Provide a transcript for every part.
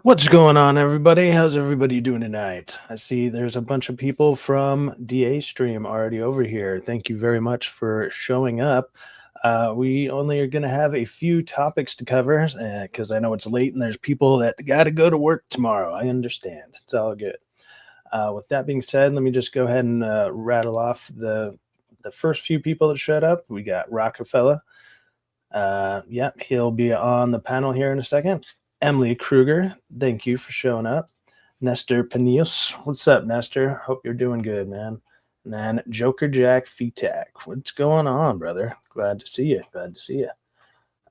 What's going on, everybody? How's everybody doing tonight? I see there's a bunch of people from DA Stream already over here. Thank you very much for showing up. We only are going to have a few topics to cover because I know it's late and there's people that got to go to work tomorrow. I understand. It's all good. With that being said, let me just go ahead and rattle off the first few people that showed up. We got Rockefeller. Yep, he'll be on the panel here in a second. Emily Kruger, thank you for showing up. Nestor Panios, what's up, Nestor? Hope you're doing good, man. And then Joker Jack Fetak, what's going on, brother? Glad to see you. Glad to see you.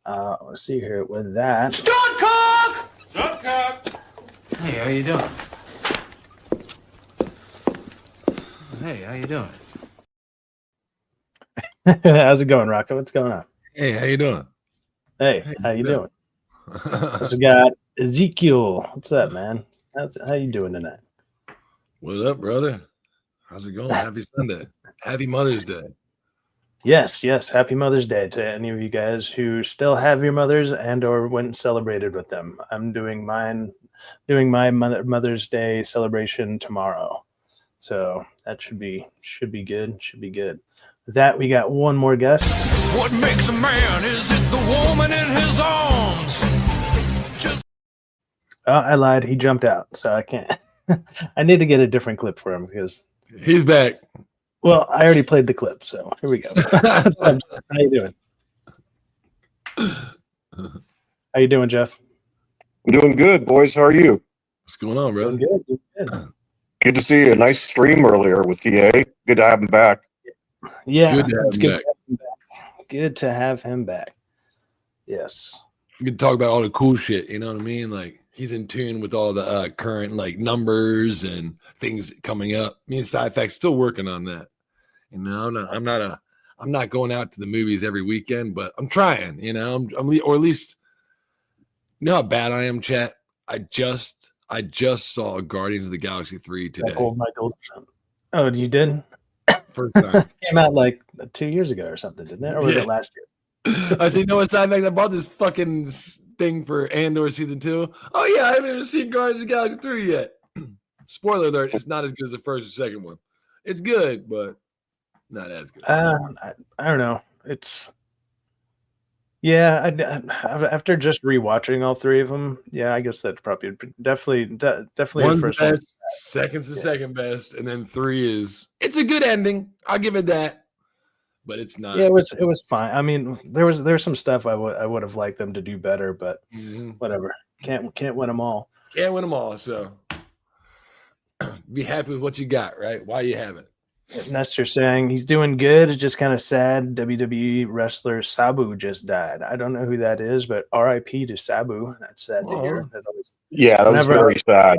Let's see here with that. Stop cock! Stop cock! Hey, how you doing? Hey, how you doing? How's it going, Rocco? What's going on? Hey, how you doing? Hey, how you doing? So we got Ezekiel. What's up, man? How you doing tonight? What up, brother? How's it going? Happy Sunday. Happy Mother's Day. Yes. Happy Mother's Day to any of you guys who still have your mothers and or went and celebrated with them. I'm doing my Mother's Day celebration tomorrow. So that should be good. Should be good. With that, we got one more guest. What makes a man? Is it the woman in his arms? Oh, I lied. He jumped out, so I can't. I need to get a different clip for him because he's back. Well, I already played the clip, so here we go. How you doing? How you doing, Jeff? I'm doing good, boys. How are you? What's going on, brother? Good. Good to see a nice stream earlier with TA. Good to have him back. Yeah, good to have him back. Good to have him back. Yes. You can talk about all the cool shit, you know what I mean? Like he's in tune with all the current like numbers and things coming up. Me and Syfaxx still working on that. You know, I'm not going out to the movies every weekend, but I'm trying, you know, or at least you know how bad I am, chat. I just saw Guardians of the Galaxy 3 today. Oh, you did? First time. Came out like 2 years ago or something, didn't it? Or was it last year? I said, you know what, Syfaxx? I bought this fucking thing for Andor season 2. Oh yeah, I haven't even seen Guardians of the Galaxy 3 yet. Spoiler alert: it's not as good as the first or second one. It's good, but not as good. I don't know. It's after just rewatching all three of them. Yeah, I guess that's probably definitely One's the first best, one. Second's the second best, and then 3 it's a good ending. I'll give it that. But it's not. Yeah, it was fine. I mean, there's some stuff I would have liked them to do better, but whatever. Can't win them all. Can't win them all. So be happy with what you got, right? Why you have it. Nestor saying he's doing good. It's just kind of sad. WWE wrestler Sabu just died. I don't know who that is, but R.I.P. to Sabu. That's sad to hear. That was very sad.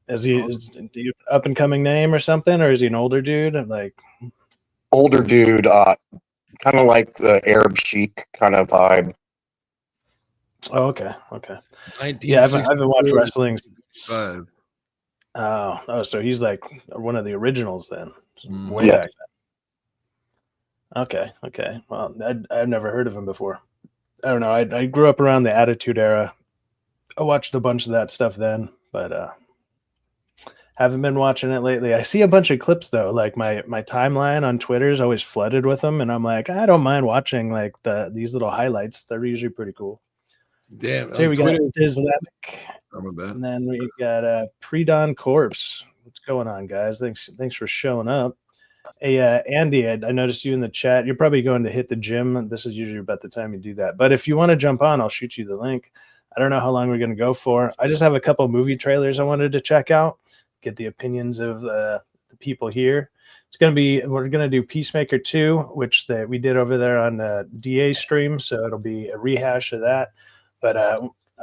Is he up and coming name or something, or is he an older dude? Like. Older dude, kind of like the Arab Sheik kind of vibe. Oh, okay. Yeah, I haven't watched wrestling since. Oh, so he's like one of the originals then, way back then. Okay. Well, I've never heard of him before. I don't know. I grew up around the Attitude Era. I watched a bunch of that stuff then, but haven't been watching it lately. I see a bunch of clips though. Like my timeline on Twitter is always flooded with them, and I'm like, I don't mind watching like these little highlights. They're usually pretty cool. Damn. So here we got Islamic, and then we got Pre-Dawn Corpse. What's going on, guys? Thanks for showing up. Hey, Andy, I noticed you in the chat. You're probably going to hit the gym. This is usually about the time you do that. But if you want to jump on, I'll shoot you the link. I don't know how long we're going to go for. I just have a couple movie trailers I wanted to check out. Get the opinions of the people here. We're gonna do Peacemaker 2, which we did over there on DA stream, so it'll be a rehash of that. But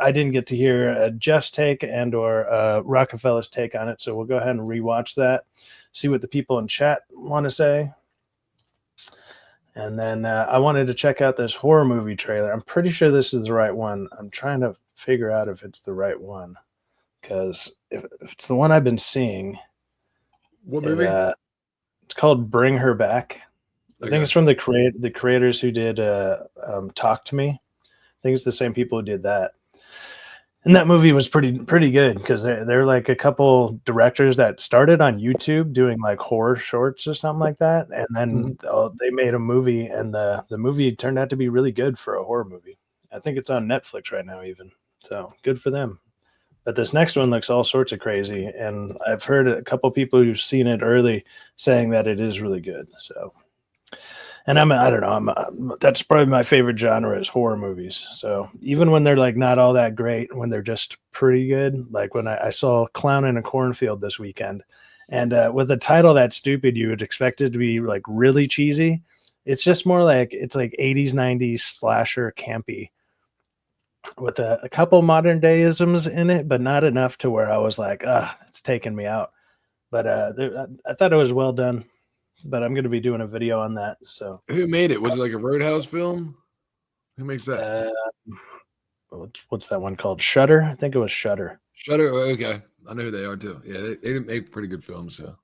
I didn't get to hear Jeff's take and or Rockefeller's take on it, so we'll go ahead and rewatch that, see what the people in chat want to say. And then I wanted to check out this horror movie trailer. I'm pretty sure this is the right one. I'm trying to figure out if it's the right one. Because if it's the one I've been seeing, what movie? It's called Bring Her Back. I think it's from the creators who did Talk to Me. I think it's the same people who did that. And that movie was pretty good because they're like a couple directors that started on YouTube doing like horror shorts or something like that, and then they made a movie, and the movie turned out to be really good for a horror movie. I think it's on Netflix right now, even. So good for them. But this next one looks all sorts of crazy, and I've heard a couple people who've seen it early saying that it is really good. So. And I don't know, that's probably my favorite genre is horror movies. So even when they're like not all that great, when they're just pretty good, like when I saw Clown in a Cornfield this weekend, and with a title that stupid, you would expect it to be like really cheesy. It's just more like it's like 80s, 90s slasher campy with a couple modern dayisms in it, but not enough to where I was like, it's taking me out. But I thought it was well done. But I'm going to be doing a video on that. So who made it? Was it like a Roadhouse film? Who makes that? What's that one called? Shudder? I think it was Shudder. Shudder. Okay, I know who they are too. Yeah, they make pretty good films. So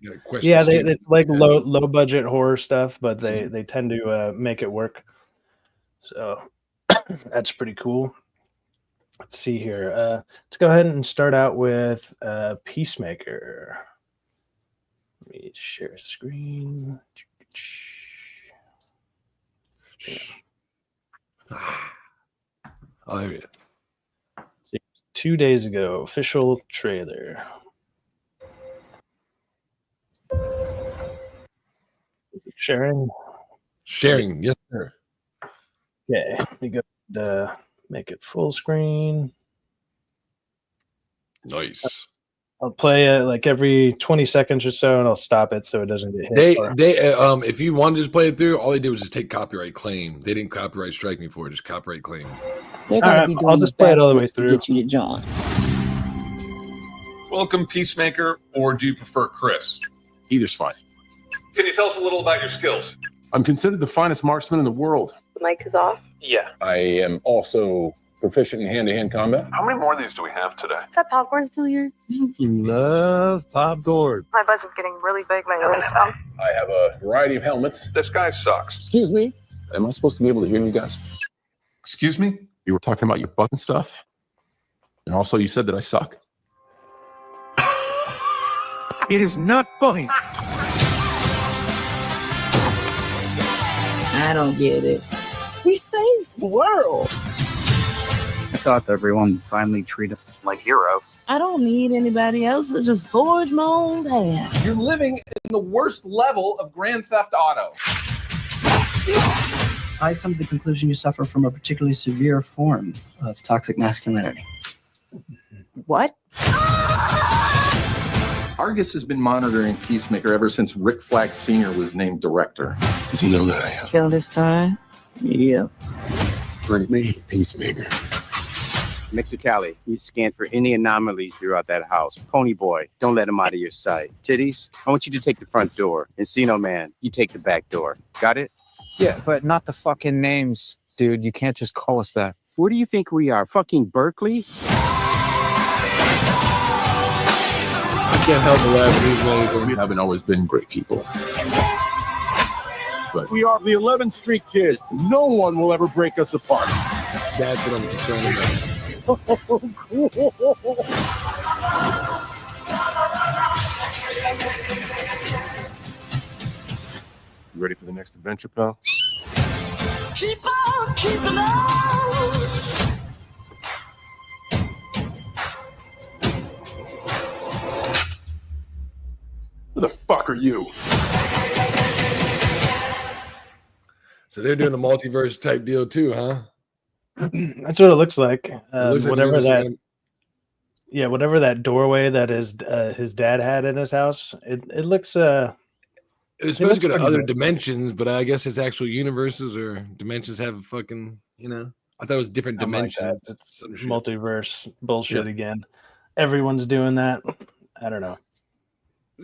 yeah, it's like low budget horror stuff, but they tend to make it work. So that's pretty cool. Let's see here. Let's go ahead and start out with Peacemaker. Let me share screen. Oh, there it is. 2 days ago, official trailer. Sharing? Sharing, yes, sir. Okay, let me go make it full screen. Nice. I'll play it like every 20 seconds or so, and I'll stop it so it doesn't get hit. They if you want to just play it through, all they did was just take copyright claim. They didn't copyright strike me for it, just copyright claim. All right, I'll just play it all the way through. To get you to John. Welcome, Peacemaker, or do you prefer Chris? Either's fine. Can you tell us a little about your skills? I'm considered the finest marksman in the world. The mic is off. Yeah. I am also proficient in hand-to-hand combat. How many more of these do we have today? Is that popcorn still here? Love popcorn. My bud's getting really big lately, so. I have a variety of helmets. This guy sucks. Excuse me? Am I supposed to be able to hear you guys? Excuse me? You were talking about your butt and stuff. And also you said that I suck. It is not funny. I don't get it. We saved the world. I thought everyone would finally treat us like heroes. I don't need anybody else to just forge my own path. You're living in the worst level of Grand Theft Auto. I come to the conclusion you suffer from a particularly severe form of toxic masculinity. What? Argus has been monitoring Peacemaker ever since Rick Flag Sr. was named director. Does he know that I have? Kill this time? Yeah. Bring me Peacemaker. Mexicali, you scan for any anomalies throughout that house. Pony Boy, don't let him out of your sight. Titties, I want you to take the front door. Encino Man, you take the back door. Got it? Yeah, but not the fucking names, dude. You can't just call us that. Where do you think we are? Fucking Berkeley? I can't help but laugh. We haven't always been great people. But We are the 11th Street Kids. No one will ever break us apart. That's what I'm concerned about. You ready for the next adventure, pal? Keep on keeping on. Who the fuck are you? So they're doing a multiverse type deal too, huh? That's what it looks like. Looks like whatever they're that, yeah, whatever that doorway that his dad had in his house, it looks. It was supposed to go to pretty other good. dimensions, but I guess it's actual universes or dimensions have fucking, I thought it was different Something like dimensions. that. It's Some shit. multiverse bullshit Yeah. again. Everyone's doing that. I don't know.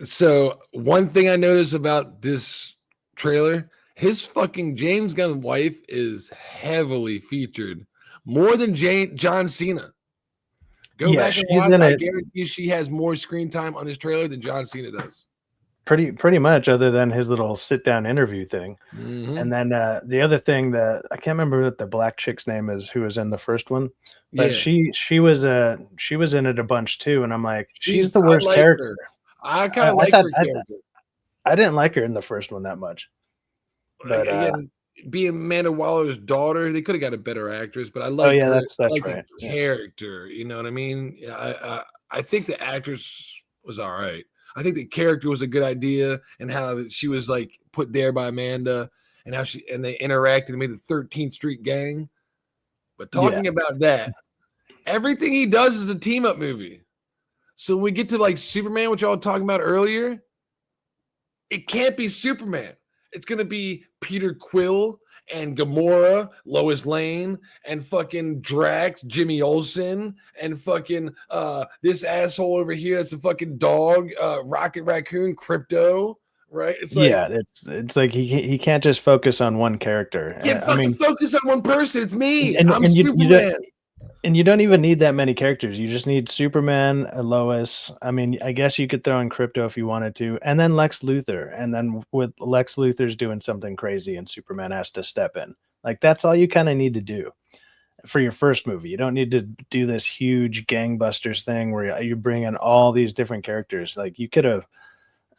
So one thing I noticed about this trailer, his fucking James Gunn wife is heavily featured, more than John Cena. Go Yeah, back and she's watch. in I it. guarantee she has more screen time on this trailer than John Cena does. pretty much, other than his little sit down interview thing. Mhm. And then the other thing that I can't remember what the black chick's name is, who was in the first one, but Yeah. she was in it a bunch too, and I'm like, she's the I worst like character. her. I I, kinda I like thought her character. I didn't like her in the first one that much, but Again, being Amanda Waller's daughter, they could have got a better actress, but I oh like yeah, her. I that's like the right. Yeah. character. You know what I mean? Yeah, I think the actress was all right. I think the character was a good idea, and how she was like put there by Amanda, and how they interacted and made the 13th Street Gang. But Yeah. talking about that, everything he does is a team up movie. So when we get to like Superman, which y'all were talking about earlier, it can't be Superman. It's gonna be Peter Quill and Gamora, Lois Lane, and fucking Drax, Jimmy Olsen, and fucking this asshole over here. It's a fucking dog, Rocket Raccoon, Crypto. Right? It's like Yeah, it's like he can't just focus on one character. you can't fucking focus on one person. It's me. and, I'm and Superman. you don't even need that many characters. You just need Superman, Lois. I mean, I guess you could throw in Crypto if you wanted to, and then Lex Luthor. And then with Lex Luthor's doing something crazy, and Superman has to step in. Like that's all you kind of need to do for your first movie. You don't need to do this huge gangbusters thing where you bring in all these different characters. Like you could have,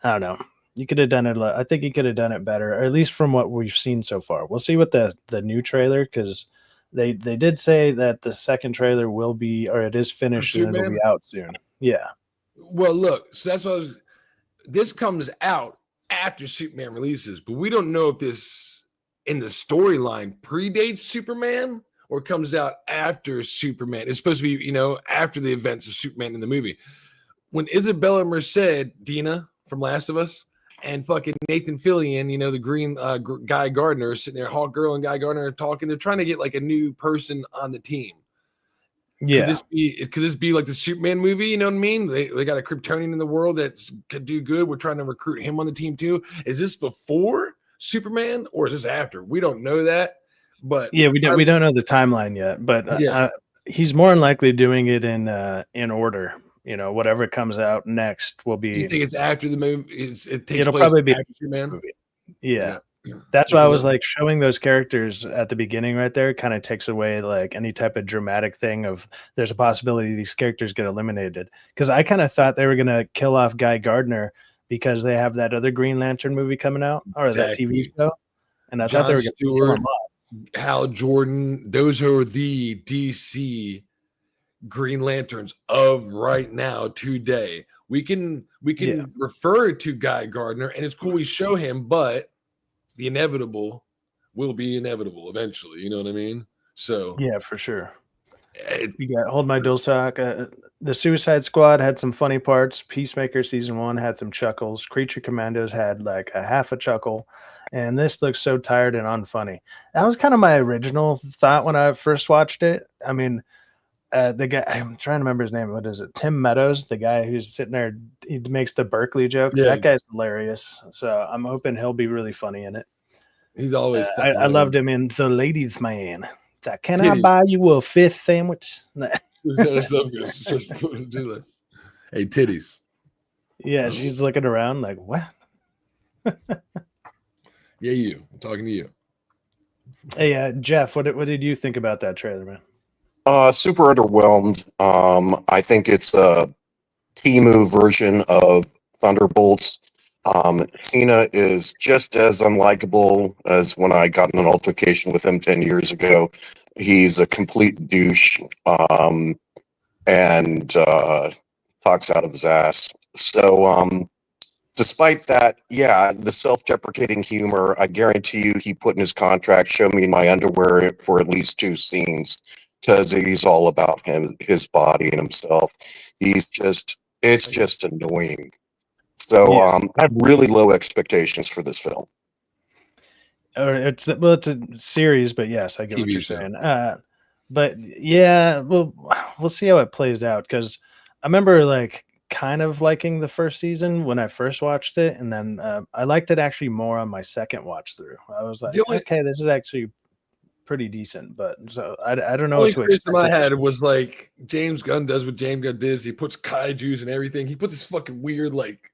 I don't know. You could have done it. I think you could have done it better, or at least from what we've seen so far. We'll see what the new trailer, because they did say that the second trailer will be, or it is finished and it'll be out soon. Yeah. Well, look, so that's what this comes out after Superman releases, but we don't know if this in the storyline predates Superman or comes out after Superman. It's supposed to be, after the events of Superman in the movie. When Isabella Merced, Dina from Last of Us, and fucking Nathan Fillion, the green Guy Gardner, sitting there, Hawk Girl and Guy Gardner talking. They're trying to get like a new person on the team. Yeah. Could this be like the Superman movie? You know what I mean? They got a Kryptonian in the world that could do good. We're trying to recruit him on the team too. Is this before Superman or is this after? We don't know that. But yeah, we don't know the timeline yet. But he's more than likely doing it in order. Whatever comes out next will be. You think it's after the movie? It'll probably be after Superman. Movie. Yeah. That's why I was like showing those characters at the beginning right there kind of takes away like any type of dramatic thing of there's a possibility these characters get eliminated. Because I kind of thought they were going to kill off Guy Gardner because they have that other Green Lantern movie coming out or that TV show. And I thought they were going to kill him off. Hal Jordan, those are the DC Green Lanterns of right now today. We can refer to Guy Gardner and it's cool we show him, but the inevitable will be inevitable eventually. You know what I mean? So yeah, for sure. You got Hold My Dulsock. The Suicide Squad had some funny parts. Peacemaker season 1 had some chuckles. Creature Commandos had like a half a chuckle, and this looks so tired and unfunny. That was kind of my original thought when I first watched it. I mean, the guy, I'm trying to remember his name. What is it? Tim Meadows, the guy who's sitting there, he makes the Berkeley joke. Yeah. That guy's hilarious. So I'm hoping he'll be really funny in it. He's always I loved him in The Ladies Man. Can I buy you a fifth sandwich? Hey, titties. Yeah, she's looking around like, what? Yeah, you. I'm talking to you. Hey, Jeff, what did you think about that trailer, man? Super underwhelmed. I think it's a Temu version of Thunderbolts. Cena is just as unlikable as when I got in an altercation with him 10 years ago. He's a complete douche and talks out of his ass. So despite that, yeah, the self-deprecating humor, I guarantee you he put in his contract, show me my underwear for at least 2 scenes. Because he's all about his body and himself. It's just annoying. So I have really low expectations for this film. It's a series, but yes, I get what you're saying. But yeah, we'll see how it plays out. Because I remember like kind of liking the first season when I first watched it, and then I liked it actually more on my second watch through. I was like, okay, this is actually pretty decent, but so I don't know what to expect. I had was like James Gunn does what James Gunn does. He puts kaijus and everything. He put this fucking weird like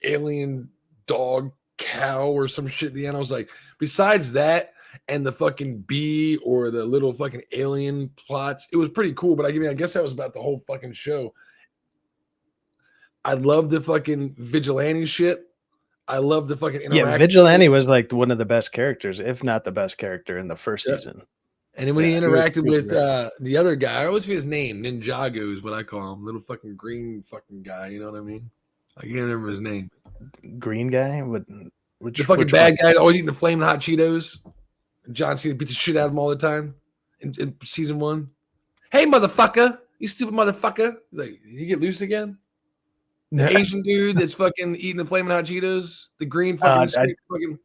alien dog cow or some shit at the end. I was like, besides that and the fucking bee or the little fucking alien plots, it was pretty cool. But I guess that was about the whole fucking show. I love the fucking vigilante shit. I love the fucking interaction. Yeah, Vigilante was like one of the best characters, if not the best character in the first season. And then when he interacted with the other guy, I always forget his name. Ninjago is what I call him. Little fucking green fucking guy. You know what I mean? I can't remember his name. Green guy? The fucking bad guy always eating the flaming hot Cheetos. John Cena beats the shit out of him all the time in season 1. Hey, motherfucker. You stupid motherfucker. He's like, you get loose again? The Asian dude that's fucking eating the flaming hot Cheetos, the green fucking, fucking.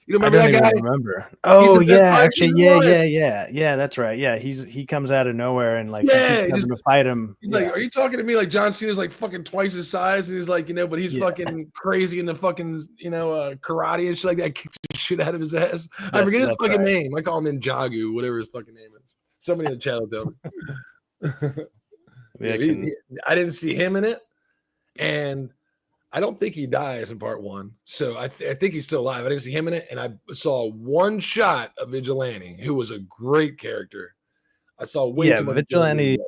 You don't remember that guy? Remember? Oh yeah, actually, yeah. That's right. Yeah, he comes out of nowhere and like he's having to fight him. He's like, "Are you talking to me?" Like John Cena's like fucking twice his size, and he's like, but he's fucking crazy in the fucking karate and shit like that. Kicks the shit out of his ass. I forget his fucking name. I call him Ninjago, whatever his fucking name is. Somebody in the chat will tell me. I didn't see him in it. And I don't think he dies in part 1. So I think he's still alive. I didn't see him in it. And I saw one shot of Vigilante, who was a great character. I saw way too much Vigilante.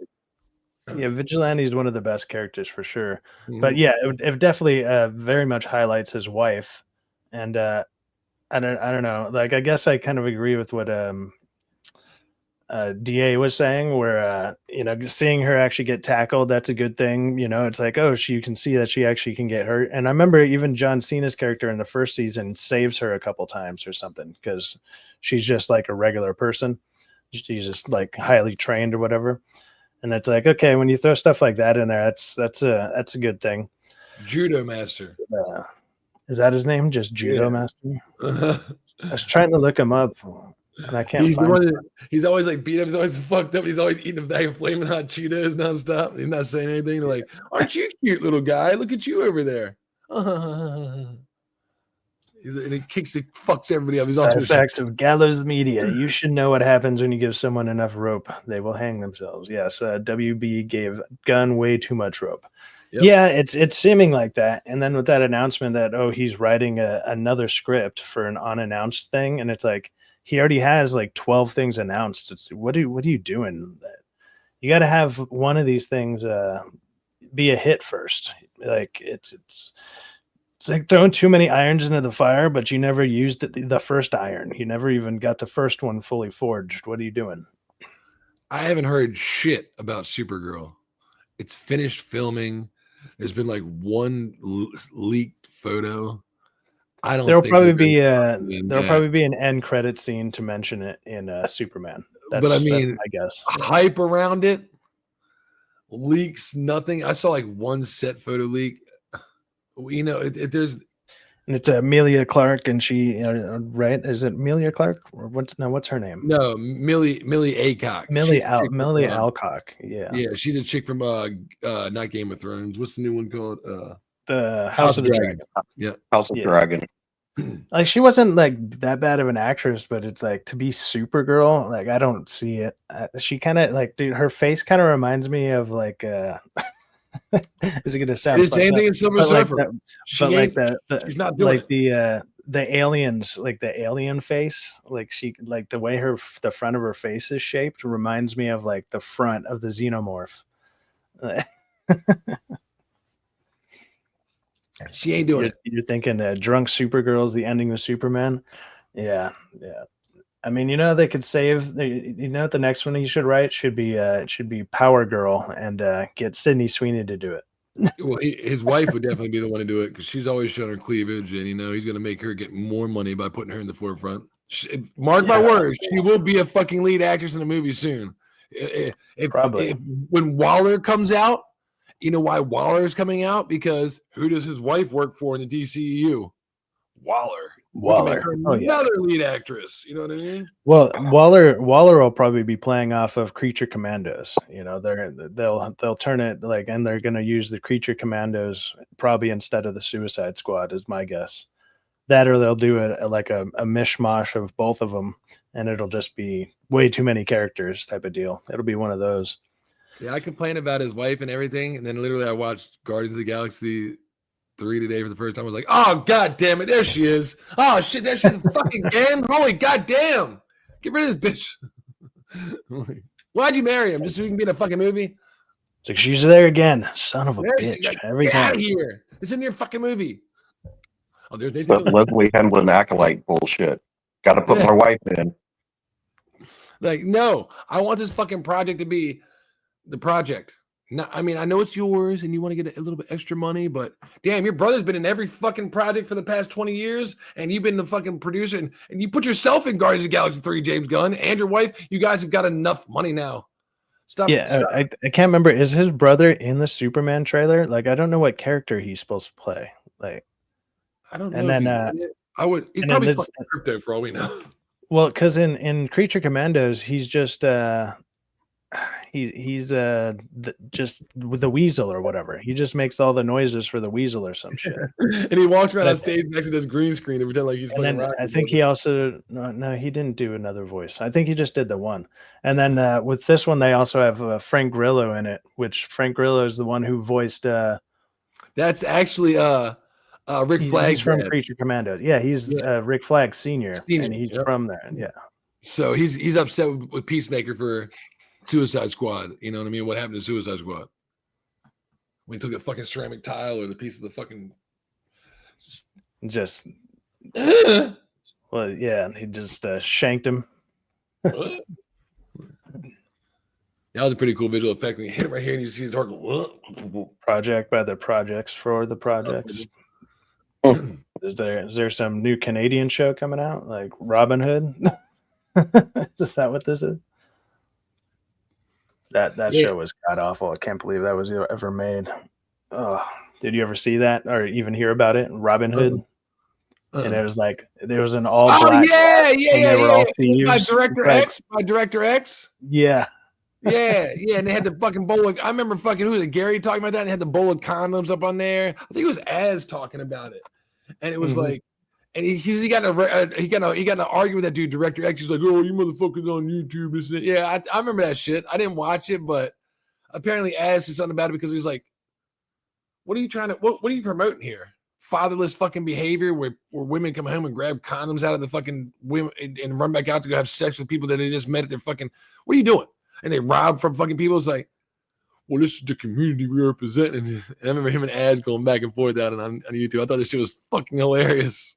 Yeah, Vigilante is one of the best characters for sure. Mm-hmm. But yeah, it definitely very much highlights his wife. And I don't know. Like, I guess I kind of agree with what DA was saying, where seeing her actually get tackled, that's a good thing. It's like, oh, you can see that she actually can get hurt. And I remember even John Cena's character in the first season saves her a couple times or something, because she's just like a regular person. She's just like highly trained or whatever. And it's like, okay, when you throw stuff like that in there, that's a good thing. Judo master. Is that his name? Just Judo master? I was trying to look him up. And I can't find him. He's always like beat up. He's always fucked up. He's always eating a bag of flaming hot Cheetos nonstop. He's not saying anything. They're like, aren't you cute, little guy? Look at you over there. And he kicks it, fucks everybody up. He's all facts of Gallows Media. You should know what happens when you give someone enough rope. They will hang themselves. Yes, WB gave Gunn way too much rope. Yep. Yeah, it's seeming like that. And then with that announcement that, he's writing another script for an unannounced thing, and it's like, he already has like 12 things announced. It's what are you doing? You got to have one of these things be a hit first. Like it's like throwing too many irons into the fire, but you never used the first iron. You never even got the first one fully forged. What are you doing? I haven't heard shit about Supergirl. It's finished filming. There's been like one leaked photo. There'll probably be an end credit scene to mention it in Superman. But I mean, I guess hype around it, leaks, nothing. I saw like one set photo leak. There's, and it's Amelia Clark, and she, right? Is it Amelia Clark? Or what's her name? No, Millie Alcock. Millie Alcock. Yeah, she's a chick from not Game of Thrones. What's the new one called? The House of the Dragon. Yeah, House of Dragon. Like, she wasn't like that bad of an actress, but it's like, to be Supergirl, like, I don't see it. She kind of like, dude, her face kind of reminds me of like is it gonna sound the same thing as Silver Surfer? She's not doing like the aliens, like the alien face, like she, like the way the front of her face is shaped reminds me of like the front of the Xenomorph. She ain't doing it. You're thinking drunk Supergirl is the ending of Superman. Yeah. I mean, they could save. The next one you should write should be Power Girl, and get Sydney Sweeney to do it. Well, his wife would definitely be the one to do it, because she's always shown her cleavage, and he's going to make her get more money by putting her in the forefront. Mark my words, she will be a fucking lead actress in the movie soon. Probably. When Waller comes out. You know why Waller is coming out? Because who does his wife work for in the DCEU? Waller. Make her another lead actress. You know what I mean? Well, Waller will probably be playing off of Creature Commandos. They'll turn it like, and they're going to use the Creature Commandos probably instead of the Suicide Squad, is my guess. That, or they'll do a mishmash of both of them, and it'll just be way too many characters type of deal. It'll be one of those. Yeah, I complain about his wife and everything, and then literally I watched Guardians of the Galaxy 3 today for the first time. I was like, oh god damn it, there she is. Oh shit, there she is fucking again. Holy goddamn. Get rid of this bitch. Why'd you marry him? Just so you can be in a fucking movie? It's like, she's there again. Son of a There bitch. Every Get time. out of here. It's in your fucking movie. Oh, there's It's that Leslie Henwood acolyte bullshit. Got to put my wife in. Like, no, I want this fucking project to be the project. No, I mean, I know it's yours and you want to get a little bit extra money, but damn, your brother's been in every fucking project for the past 20 years and you've been the fucking producer and you put yourself in Guardians of the Galaxy 3, James Gunn, and your wife. You guys have got enough money now. Stop. I can't remember. Is his brother in the Superman trailer? Like, I don't know what character he's supposed to play. Like, I don't know. And then, I would. He's probably fucking crypto for all we know. Well, because in Creature Commandos, he's just he's just with the weasel or whatever. He just makes all the noises for the weasel or some shit. And he walks around on stage next to this green screen and pretend like he's. And then I think he also no, he didn't do another voice. I think he just did the one. And then with this one, they also have Frank Grillo in it, which Frank Grillo is the one who voiced. That's actually Rick Flag. He's from Creature Commando. Yeah, he's Rick Flag Senior, and he's from there. Yeah. So he's upset with Peacemaker for Suicide Squad. You know what I mean? What happened to Suicide Squad? When he took a fucking ceramic tile or the piece of the fucking just well, yeah, he just shanked him. That was a pretty cool visual effect. When you hit it right here and you see the dark project by the projects for the projects. Is there some new Canadian show coming out like Robin Hood? Is that what this is? That show was god awful. I can't believe that was ever made. Oh, did you ever see that or even hear about it? Robin Hood. And it was like there was an all black. All thieves. By Director X. Yeah. And they had the fucking bowl of. I remember fucking who was it? Gary talking about that. And they had the bowl of condoms up on there. I think it was Az talking about it, and it was like, and he got to argue with that dude, Director X. He's like, oh, you motherfuckers on YouTube. Yeah, I remember that shit. I didn't watch it, but apparently Az said something about it because he's like, what are you trying to? What are you promoting here? Fatherless fucking behavior where women come home and grab condoms out of the fucking women and run back out to go have sex with people that they just met at their fucking. What are you doing? And they rob from fucking people. It's like, well, this is the community we represent. And I remember him and Az going back and forth out on YouTube. I thought this shit was fucking hilarious.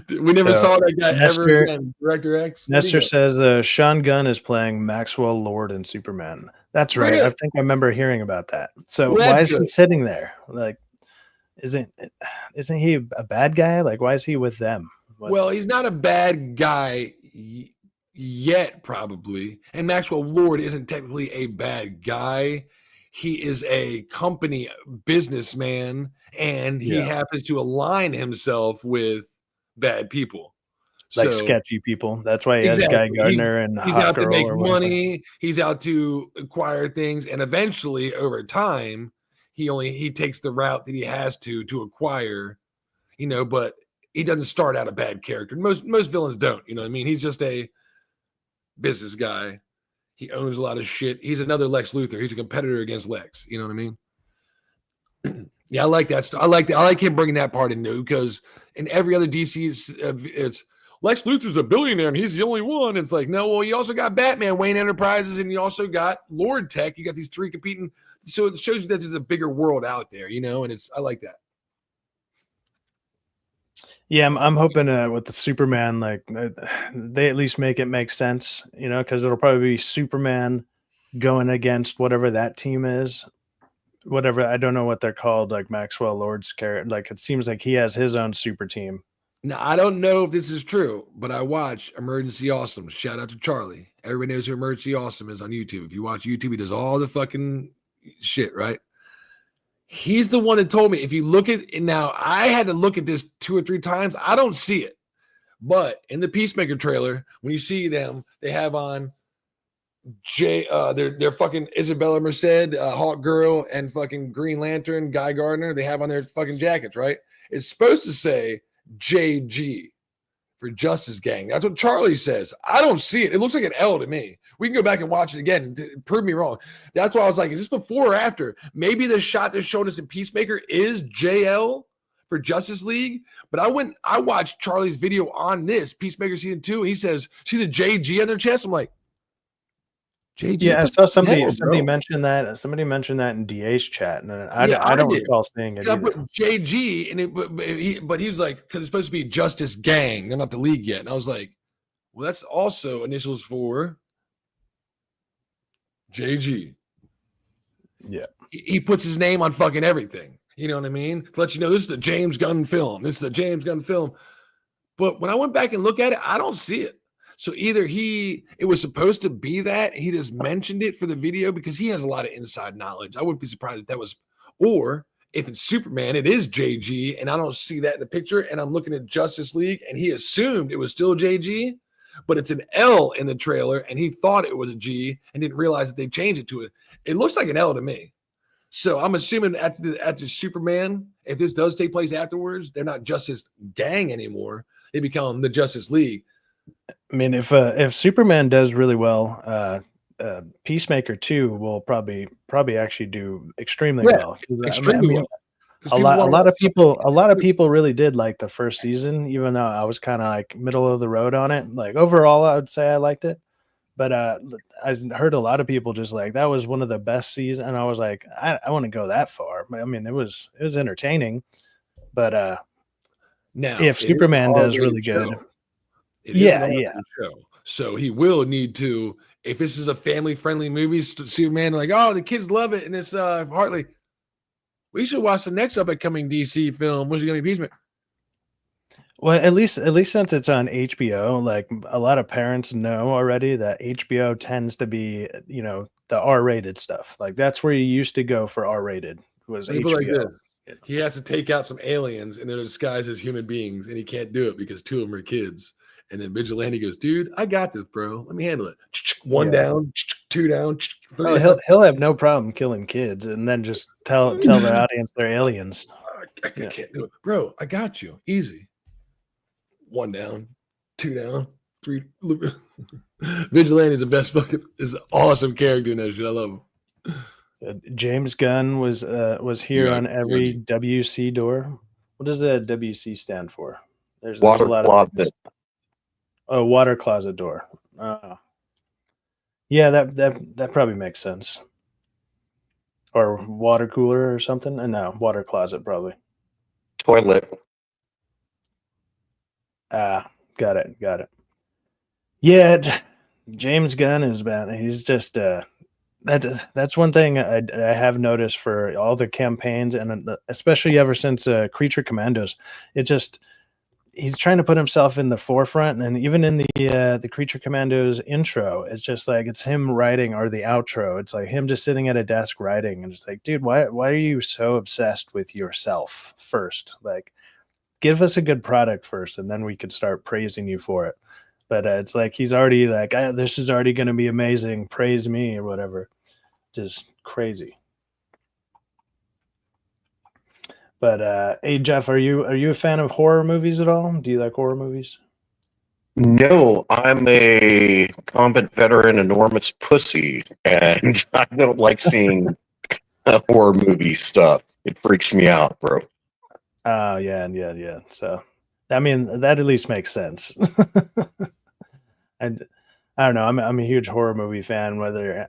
We never saw that guy ever again. Director X. Nestor says Sean Gunn is playing Maxwell Lord in Superman. That's right. Really? I think I remember hearing about that. So why is he sitting there? Like, isn't he a bad guy? Like, why is he with them? Well, he's not a bad guy yet, probably. And Maxwell Lord isn't technically a bad guy. He is a company businessman, and he happens to align himself with bad people, like sketchy people. That's why he has Guy Gardner and he's out to make money. He's out to acquire things, and eventually, over time, he takes the route that he has to acquire. But he doesn't start out a bad character. Most villains don't. You know what I mean? He's just a business guy. He owns a lot of shit. He's another Lex Luthor. He's a competitor against Lex. You know what I mean? Yeah, I like that. I like him bringing that part in new because in every other DC, it's Lex Luthor's a billionaire and he's the only one. It's like, no, well, you also got Batman, Wayne Enterprises, and you also got Lord Tech. You got these three competing. So it shows you that there's a bigger world out there, and I like that. Yeah, I'm hoping with the Superman, like they at least make it make sense, because it'll probably be Superman going against whatever that team is. Whatever, I don't know what they're called, like Maxwell Lord's character. Like it seems like he has his own super team. Now, I don't know if this is true, but I watch Emergency Awesome. Shout out to Charlie. Everybody knows who Emergency Awesome is on YouTube. If you watch YouTube, he does all the fucking shit, right? He's the one that told me, if you look at it now, I had to look at this 2 or 3 times. I don't see it. But in the Peacemaker trailer, when you see them, they have on they're fucking Isabella Merced, Hawk Girl, and fucking Green Lantern, Guy Gardner. They have on their fucking jackets, right? It's supposed to say JG. for Justice Gang. That's what Charlie says. I don't see it. It looks like an L to me. We can go back and watch it again and prove me wrong. That's why I was like, is this before or after? Maybe the shot they're showing us in Peacemaker is JL for Justice League. But I watched Charlie's video on this Peacemaker season 2. And he says, see the JG on their chest? I'm like, JG. Yeah, I saw somebody mention that. Somebody mentioned that in DA's chat, and I don't recall seeing it. Yeah, either. but JG, and but he was like, because it's supposed to be Justice Gang. They're not the League yet. And I was like, well, that's also initials for JG. Yeah, he puts his name on fucking everything. You know what I mean? To let you know, this is the James Gunn film. This is the James Gunn film. But when I went back and look at it, I don't see it. So either it was supposed to be that, he just mentioned it for the video because he has a lot of inside knowledge. I wouldn't be surprised if that was, or if it's Superman, it is JG, and I don't see that in the picture, and I'm looking at Justice League, and he assumed it was still JG, but it's an L in the trailer, and he thought it was a G and didn't realize that they changed it to it. It looks like an L to me. So I'm assuming after Superman, if this does take place afterwards, they're not Justice Gang anymore. They become the Justice League. I mean, if Superman does really well, Peacemaker 2 will probably actually do extremely well. Extremely well. A lot of people really did like the first season, even though I was kind of like middle of the road on it. Like overall, I would say I liked it, but I heard a lot of people just like that was one of the best seasons, and I was like, I wouldn't go that far. I mean, it was entertaining, but now if Superman does really good. Yeah. Show. So he will need to, if this is a family-friendly movie, Superman, like, oh, the kids love it, and it's Hartley. We should watch the next upcoming DC film. What's it gonna be, Peacemaker? Well, at least since it's on HBO, like a lot of parents know already that HBO tends to be, the R-rated stuff. Like that's where you used to go for R-rated was HBO. Like this. He has to take out some aliens, and they're disguised as human beings, and he can't do it because 2 of them are kids. And then Vigilante goes, dude, I got this, bro. Let me handle it. 1 down, 2 down, 3 down. He'll have no problem killing kids and then just tell the audience they're aliens. I can't do it. Bro, I got you. Easy. 1 down, 2 down, 3. Vigilante is the best is an awesome character in that shit. I love him. So James Gunn was here on every WC door. What does the WC stand for? There's a lot of a water closet door. Yeah, that probably makes sense. Or water cooler or something. And no, water closet probably. Toilet. Got it. Yeah, James Gunn is bad. He's just that's one thing I have noticed for all the campaigns, and especially ever since Creature Commandos. It just he's trying to put himself in the forefront, and even in the Creature Commandos intro, it's just like it's him writing, or the outro. It's like him just sitting at a desk writing, and it's like, dude, why are you so obsessed with yourself first? Like, give us a good product first, and then we could start praising you for it. But it's like he's already like, this is already going to be amazing. Praise me or whatever. Just crazy. But hey, Jeff, are you a fan of horror movies at all? Do you like horror movies? No, I'm a combat veteran, enormous pussy, and I don't like seeing horror movie stuff. It freaks me out, bro. Oh, yeah. So, I mean, that at least makes sense. And I don't know. I'm a huge horror movie fan, whether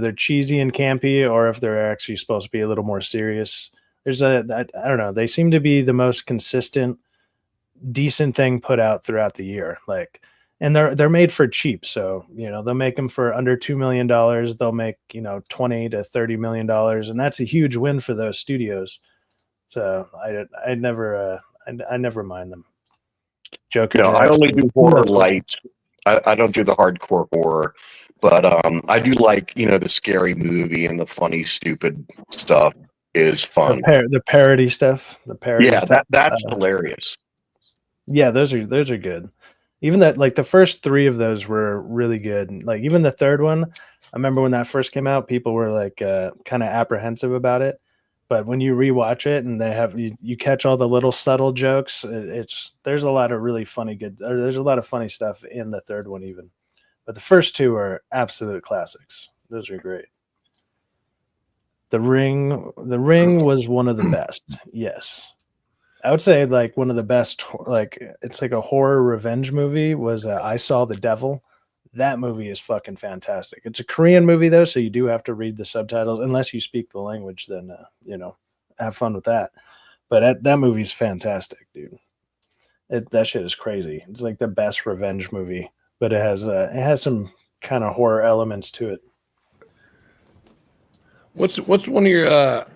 they're cheesy and campy or if they're actually supposed to be a little more serious. I don't know. They seem to be the most consistent, decent thing put out throughout the year. Like, and they're made for cheap. So, they'll make them for under $2 million. They'll make, $20 to $30 million. And that's a huge win for those studios. So I never mind them. Joker. No, I only do horror light. I don't do the hardcore horror, but I do like, the scary movie and the funny, stupid stuff is fun. The parody stuff. That's hilarious. Yeah, those are good. Even that, like the first 3 of those were really good. Like even the third one, I remember when that first came out, people were like kind of apprehensive about it. But when you rewatch it and they have you catch all the little subtle jokes, there's a lot of really funny there's a lot of funny stuff in the third one even. But the first two are absolute classics. Those are great. The Ring was one of the best. Yes. I would say like one of the best, like it's like a horror revenge movie was I Saw the Devil. That movie is fucking fantastic. It's a Korean movie though, so you do have to read the subtitles unless you speak the language. Then have fun with that. But that movie's fantastic, dude. That shit is crazy. It's like the best revenge movie, but it has some kind of horror elements to it. What's one of your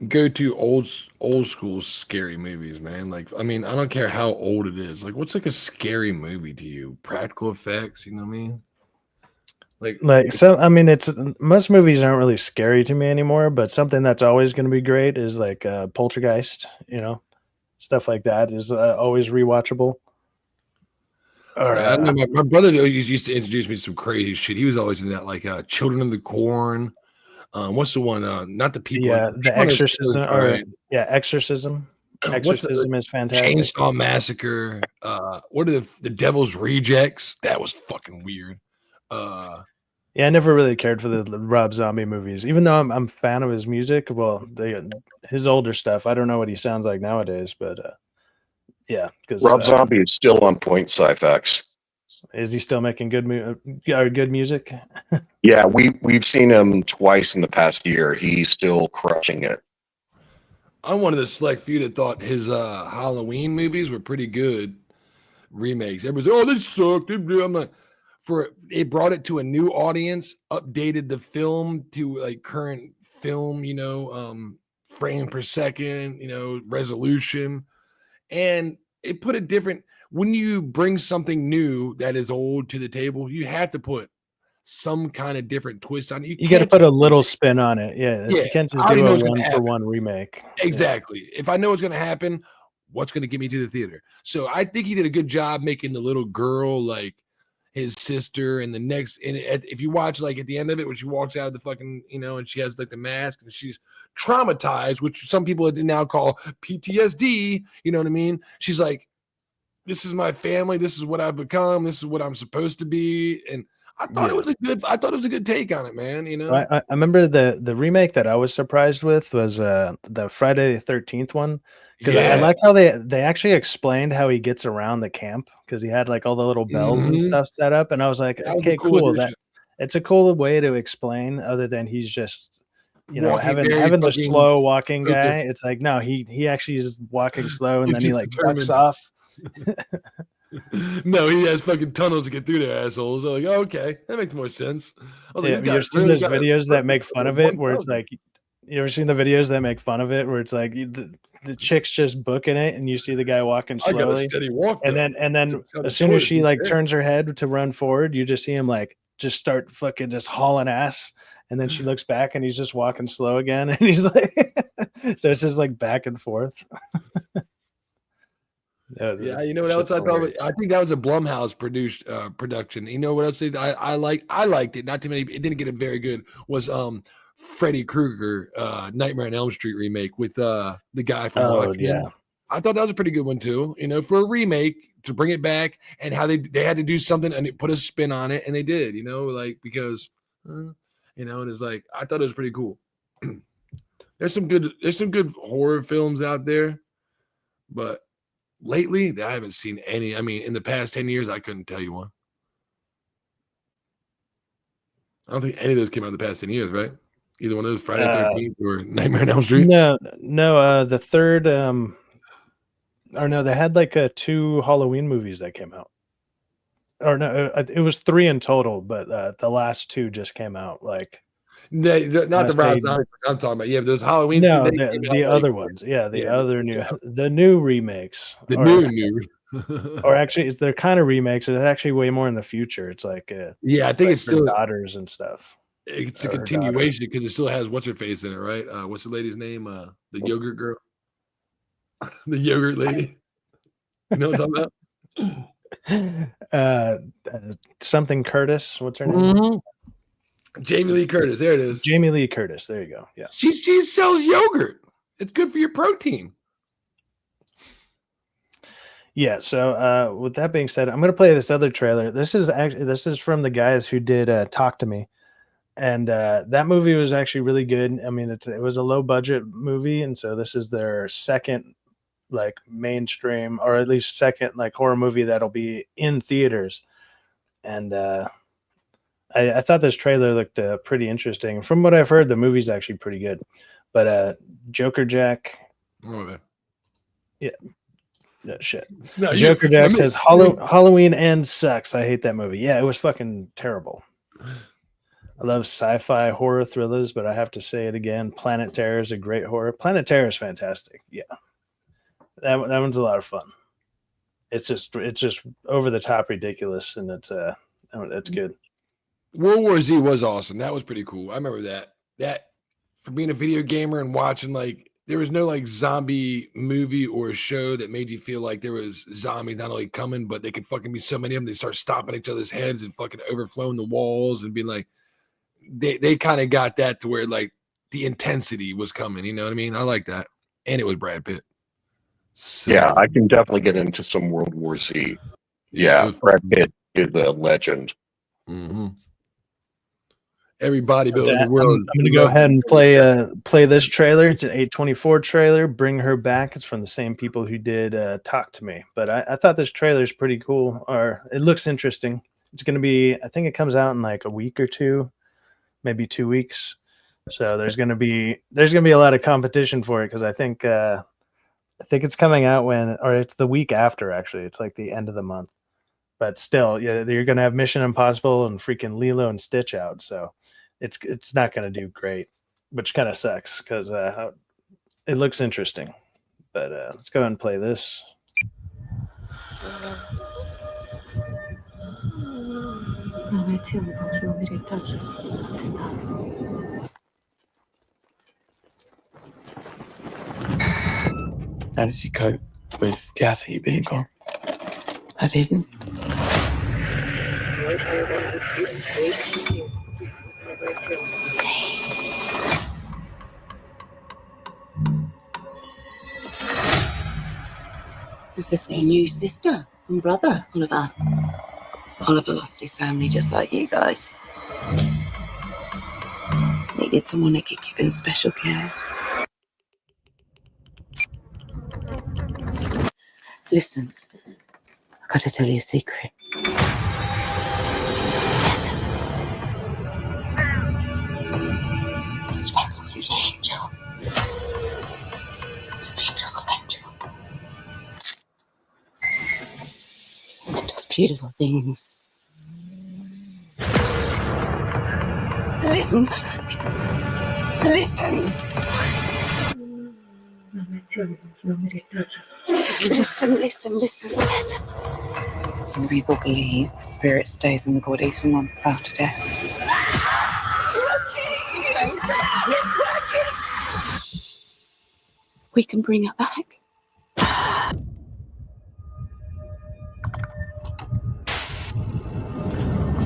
go-to old school scary movies, man? Like, I mean, I don't care how old it is. Like, what's like a scary movie to you? Practical effects, you know what I mean? Like so, I mean, it's most movies aren't really scary to me anymore, but something that's always going to be great is like Poltergeist, stuff like that is always rewatchable. Or, I know my brother used to introduce me to some crazy shit. He was always in that, like Children of the Corn. What's the one? Not the people. Yeah, The Exorcism. Exorcism. Exorcism is fantastic. Chainsaw Massacre. What are the Devil's Rejects? That was fucking weird. Yeah, I never really cared for the Rob Zombie movies, even though I'm a fan of his music. Well, his older stuff, I don't know what he sounds like nowadays, but yeah, because Rob Zombie is still on point. Syfaxx. Is he still making good music? Yeah, we've seen him twice in the past year. He's still crushing it. I'm one of the select few that thought his Halloween movies were pretty good remakes. Everybody's like, oh, they sucked. I'm like, it brought it to a new audience, updated the film to like current film, frame per second, resolution, and it put a different. When you bring something new that is old to the table, you have to put some kind of different twist on it. You got to put a little spin on it. Yeah. You can't just do a one-for-one remake. Exactly. Yeah. If I know what's going to happen, what's going to get me to the theater? So I think he did a good job making the little girl like his sister, and the next, and if you watch like at the end of it when she walks out of the fucking, and she has like the mask and she's traumatized, which some people now call PTSD, you know what I mean? She's like, this is my family, this is what I've become, this is what I'm supposed to be. And I thought it was a good take on it, man. I remember the remake that I was surprised with was the Friday the 13th one, because I like how they actually explained how he gets around the camp, because he had like all the little bells and stuff set up, and I was like, okay, cool. It's a cool way to explain, other than he's just having the slow walking guy. It's like, no, he actually is walking slow, and then he like ducks off. No, he has fucking tunnels to get through there, assholes. I'm like, oh, okay, that makes more sense. You've seen those videos that make fun of it, where it's like, you ever seen the videos that make fun of it, where it's like the chick's just booking it, and you see the guy walking slowly, I got a steady walk, and then as soon as she like turns her head to run forward, you just see him like just start fucking just hauling ass, and then she looks back and he's just walking slow again, and he's like, so it's just like back and forth. Yeah, you know what else I thought? I think that was a Blumhouse produced production. You know what else I liked it. Not too many. It didn't get it very good. Was Freddy Krueger Nightmare on Elm Street remake with the guy from Watchmen. Yeah. I thought that was a pretty good one too. For a remake to bring it back, and how they had to do something and put a spin on it, and they did. Because and it's like, I thought it was pretty cool. There's some good horror films out there, but lately, I haven't seen any. I mean, in the past 10 years, I couldn't tell you one. I don't think any of those came out in the past 10 years, right? Either one of those, Friday the 13th or Nightmare on Elm Street? No. The third, or no, they had like 2 Halloween movies that came out. Or no, it was 3 in total, but the last 2 just came out. Like, not the Rob Zombie I'm talking about. Yeah, those Halloween. No, the other ones. Yeah, the new remakes. Or actually, they're kind of remakes. It's actually way more in the future. It's like I think it's still daughters and stuff. It's a continuation because it still has what's her face in it, right? What's the lady's name? The yogurt girl, the yogurt lady. You know what I'm talking about? Something Curtis. What's her name? Mm-hmm. Jamie Lee Curtis. There it is. Jamie Lee Curtis. There you go. Yeah. She sells yogurt. It's good for your protein. Yeah. So with that being said, I'm gonna play this other trailer. This is from the guys who did Talk to Me, and that movie was actually really good. I mean, it was a low budget movie, and so this is their second like mainstream, or at least second like horror movie that'll be in theaters. And I thought this trailer looked pretty interesting. From what I've heard, the movie's actually pretty good. But Joker Jack, yeah, no shit. No, Joker Jack says Halloween Ends sucks. I hate that movie. Yeah, it was fucking terrible. I love sci-fi horror thrillers, but I have to say it again. Planet Terror is a great horror. Planet Terror is fantastic. Yeah, that one's a lot of fun. It's just over the top ridiculous, and it's good. World War Z was awesome. That was pretty cool. I remember that. That for being a video gamer and watching, like, there was no like zombie movie or show that made you feel like there was zombies not only coming, but they could fucking be so many of them. They start stomping each other's heads and fucking overflowing the walls and being like, they kind of got that to where like the intensity was coming. You know what I mean? I like that. And it was Brad Pitt. So, yeah, I can definitely get into some World War Z. Yeah, Brad Pitt is a legend. Mm-hmm. Every bodybuilder in the world. I'm going to go ahead and play this trailer. It's an 824 trailer. Bring Her Back. It's from the same people who did Talk to Me. But I thought this trailer is pretty cool, or it looks interesting. It's going to be, I think it comes out in like a week or two, maybe 2 weeks. So there's going to be a lot of competition for it, because I think it's coming out or it's the week after, actually. It's like the end of the month. But still, yeah, you're going to have Mission Impossible and freaking Lilo and Stitch out. So it's not going to do great, which kind of sucks, because it looks interesting. But let's go ahead and play this. How did you cope with Kathy being gone? I didn't. Is this their new sister and brother, Oliver? Oliver lost his family just like you guys. Needed someone that could give him special care. Listen, I gotta tell you a secret. Listen. It's fucking with an angel. It's a beautiful angel. It does beautiful things. Listen. Listen. Listen. Some people believe the spirit stays in the body for months after death. It's working! We can bring her back.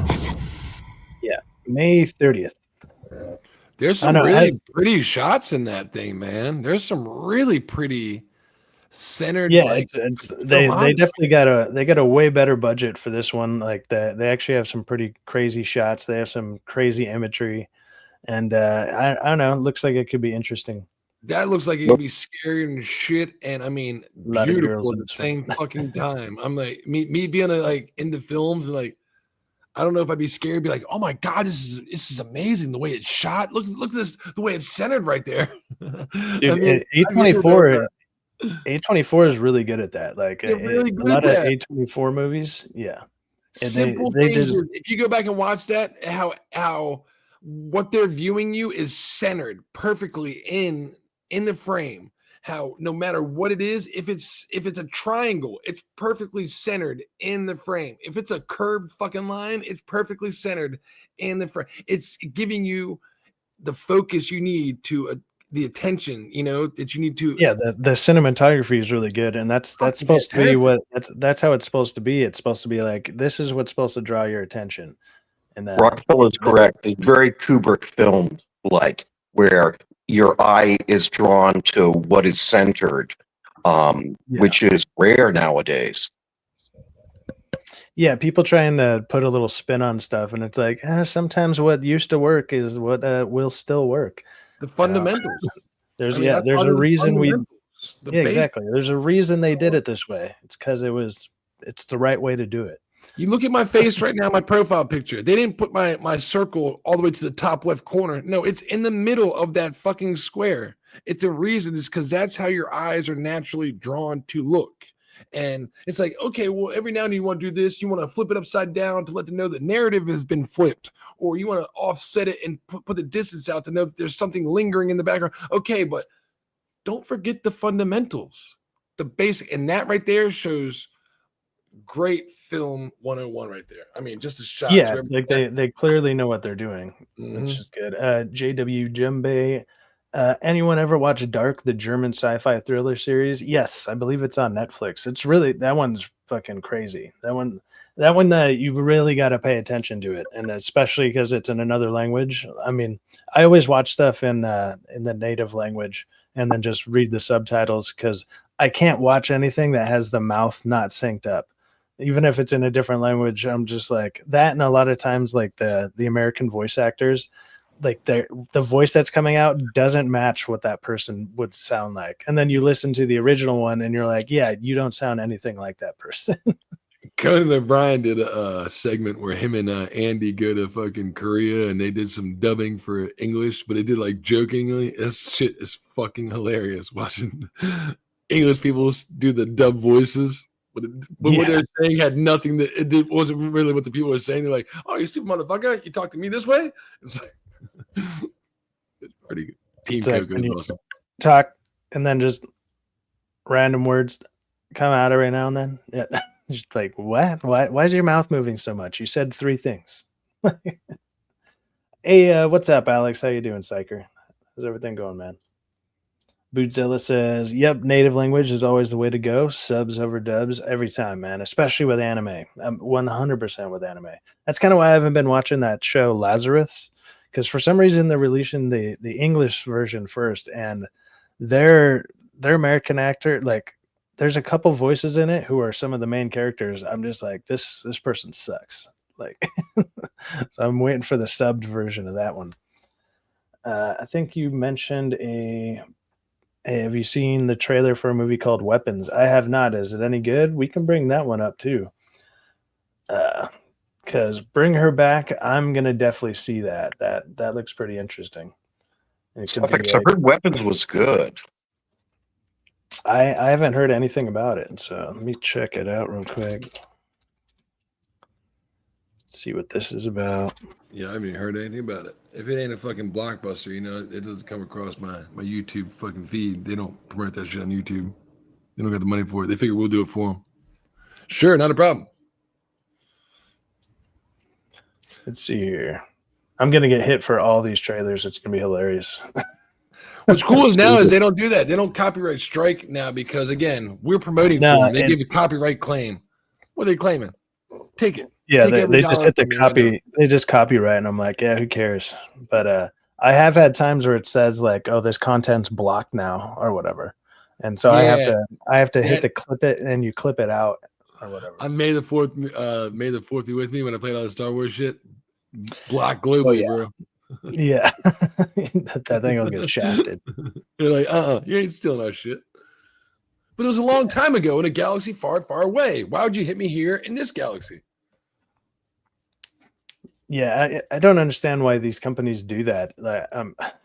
Listen. Yeah, May 30th. There's some really pretty shots in that thing, man. There's some really pretty centered. Yeah, like, they definitely got a way better budget for this one. Like they actually have some pretty crazy shots. They have some crazy imagery, and I don't know. It looks like it could be interesting. That looks like it could be scary and shit, and I mean beautiful at the same fucking time. I'm like me being like into films and like, I don't know if I'd be scared. Be like, oh my god, this is amazing the way it's shot. Look at this, the way it's centered right there. Dude, I mean, A24 is really good at that. Like really a lot of A24 movies, yeah. Simple things. If you go back and watch that, how what they're viewing you is centered perfectly in the frame. How no matter what it is, if it's a triangle, it's perfectly centered in the frame. If it's a curved fucking line, it's perfectly centered in the frame. It's giving you the focus you need to the attention, you know, that you need to. Yeah, the cinematography is really good, and that's supposed to be that's how it's supposed to be. It's supposed to be like, this is what's supposed to draw your attention. And Rockefeller is correct. It's very Kubrick filmed, like where your eye is drawn to what is centered, which is rare nowadays. Yeah, people trying to put a little spin on stuff, and it's like sometimes what used to work is what will still work. The fundamentals. There's I mean, there's a reason we. The exactly. There's a reason they did it this way. It's because it's the right way to do it. You look at my face right now, my profile picture. They didn't put my circle all the way to the top left corner. No, it's in the middle of that fucking square. It's a reason. It's because that's how your eyes are naturally drawn to look. And it's like, okay, well, every now and then you want to do this. You want to flip it upside down to let them know the narrative has been flipped. Or you want to offset it and put the distance out to know that there's something lingering in the background. Okay, but don't forget the fundamentals. The basic. And that right there shows great film 101 right there. I mean, just a shot. Yeah, like they clearly know what they're doing, which is good. JW Jumbe. Anyone ever watch Dark, the German sci-fi thriller series? Yes, I believe it's on Netflix. It's really, that one's fucking crazy. That one you really got to pay attention to it, and especially because it's in another language. I mean, I always watch stuff in the native language and then just read the subtitles because I can't watch anything that has the mouth not synced up. Even if it's in a different language, I'm just like that. And a lot of times, like the American voice actors, like the voice that's coming out doesn't match what that person would sound like. And then you listen to the original one and you're like, yeah, you don't sound anything like that person. Conan O'Brien did a segment where him and Andy go to fucking Korea and they did some dubbing for English, but they did like jokingly. This shit is fucking hilarious watching English people do the dub voices. But what they're saying had nothing that wasn't really what the people were saying. They're like, "Oh, you stupid motherfucker! You talk to me this way." It's like, it's pretty good. Team Coco is awesome. Talk and then just random words come out every now and then. Yeah, just like what? Why is your mouth moving so much? You said 3 things. Hey, what's up, Alex? How you doing, Psyker? How's everything going, man? Bootzilla says, yep, native language is always the way to go. Subs over dubs every time, man, especially with anime. I'm 100% with anime. That's kind of why I haven't been watching that show Lazarus, because for some reason they're releasing the English version first, and their American actor, like there's a couple voices in it who are some of the main characters. I'm just like, this person sucks. Like, so I'm waiting for the subbed version of that one. I think you mentioned Hey, have you seen the trailer for a movie called Weapons? I have not. Is it any good? We can bring that one up too. Because Bring Her Back, I'm gonna definitely see that. That looks pretty interesting. I heard Weapons was good. I haven't heard anything about it, so let me check it out real quick. See what this is about. Yeah, I haven't heard anything about it. If it ain't a fucking blockbuster, you know, it doesn't come across my YouTube fucking feed. They don't promote that shit on YouTube. They don't got the money for it. They figure we'll do it for them. Sure, not a problem. Let's see here. I'm gonna get hit for all these trailers. It's gonna be hilarious. What's cool is now is they don't do that. They don't copyright strike now because again, we're promoting for them. They give a copyright claim. What are they claiming? Take it. Yeah, they just hit the copy. They just copyright, and I'm like, yeah, who cares? But I have had times where it says like, oh, this content's blocked now or whatever, and so I have to hit the clip it, and you clip it out or whatever. I May the 4th be with me when I played all the Star Wars shit. Block globally, bro. Yeah, that thing will get shafted. You're like, you ain't stealing our shit. But it was a long time ago in a galaxy far, far away. Why would you hit me here in this galaxy? Yeah, I don't understand why these companies do that.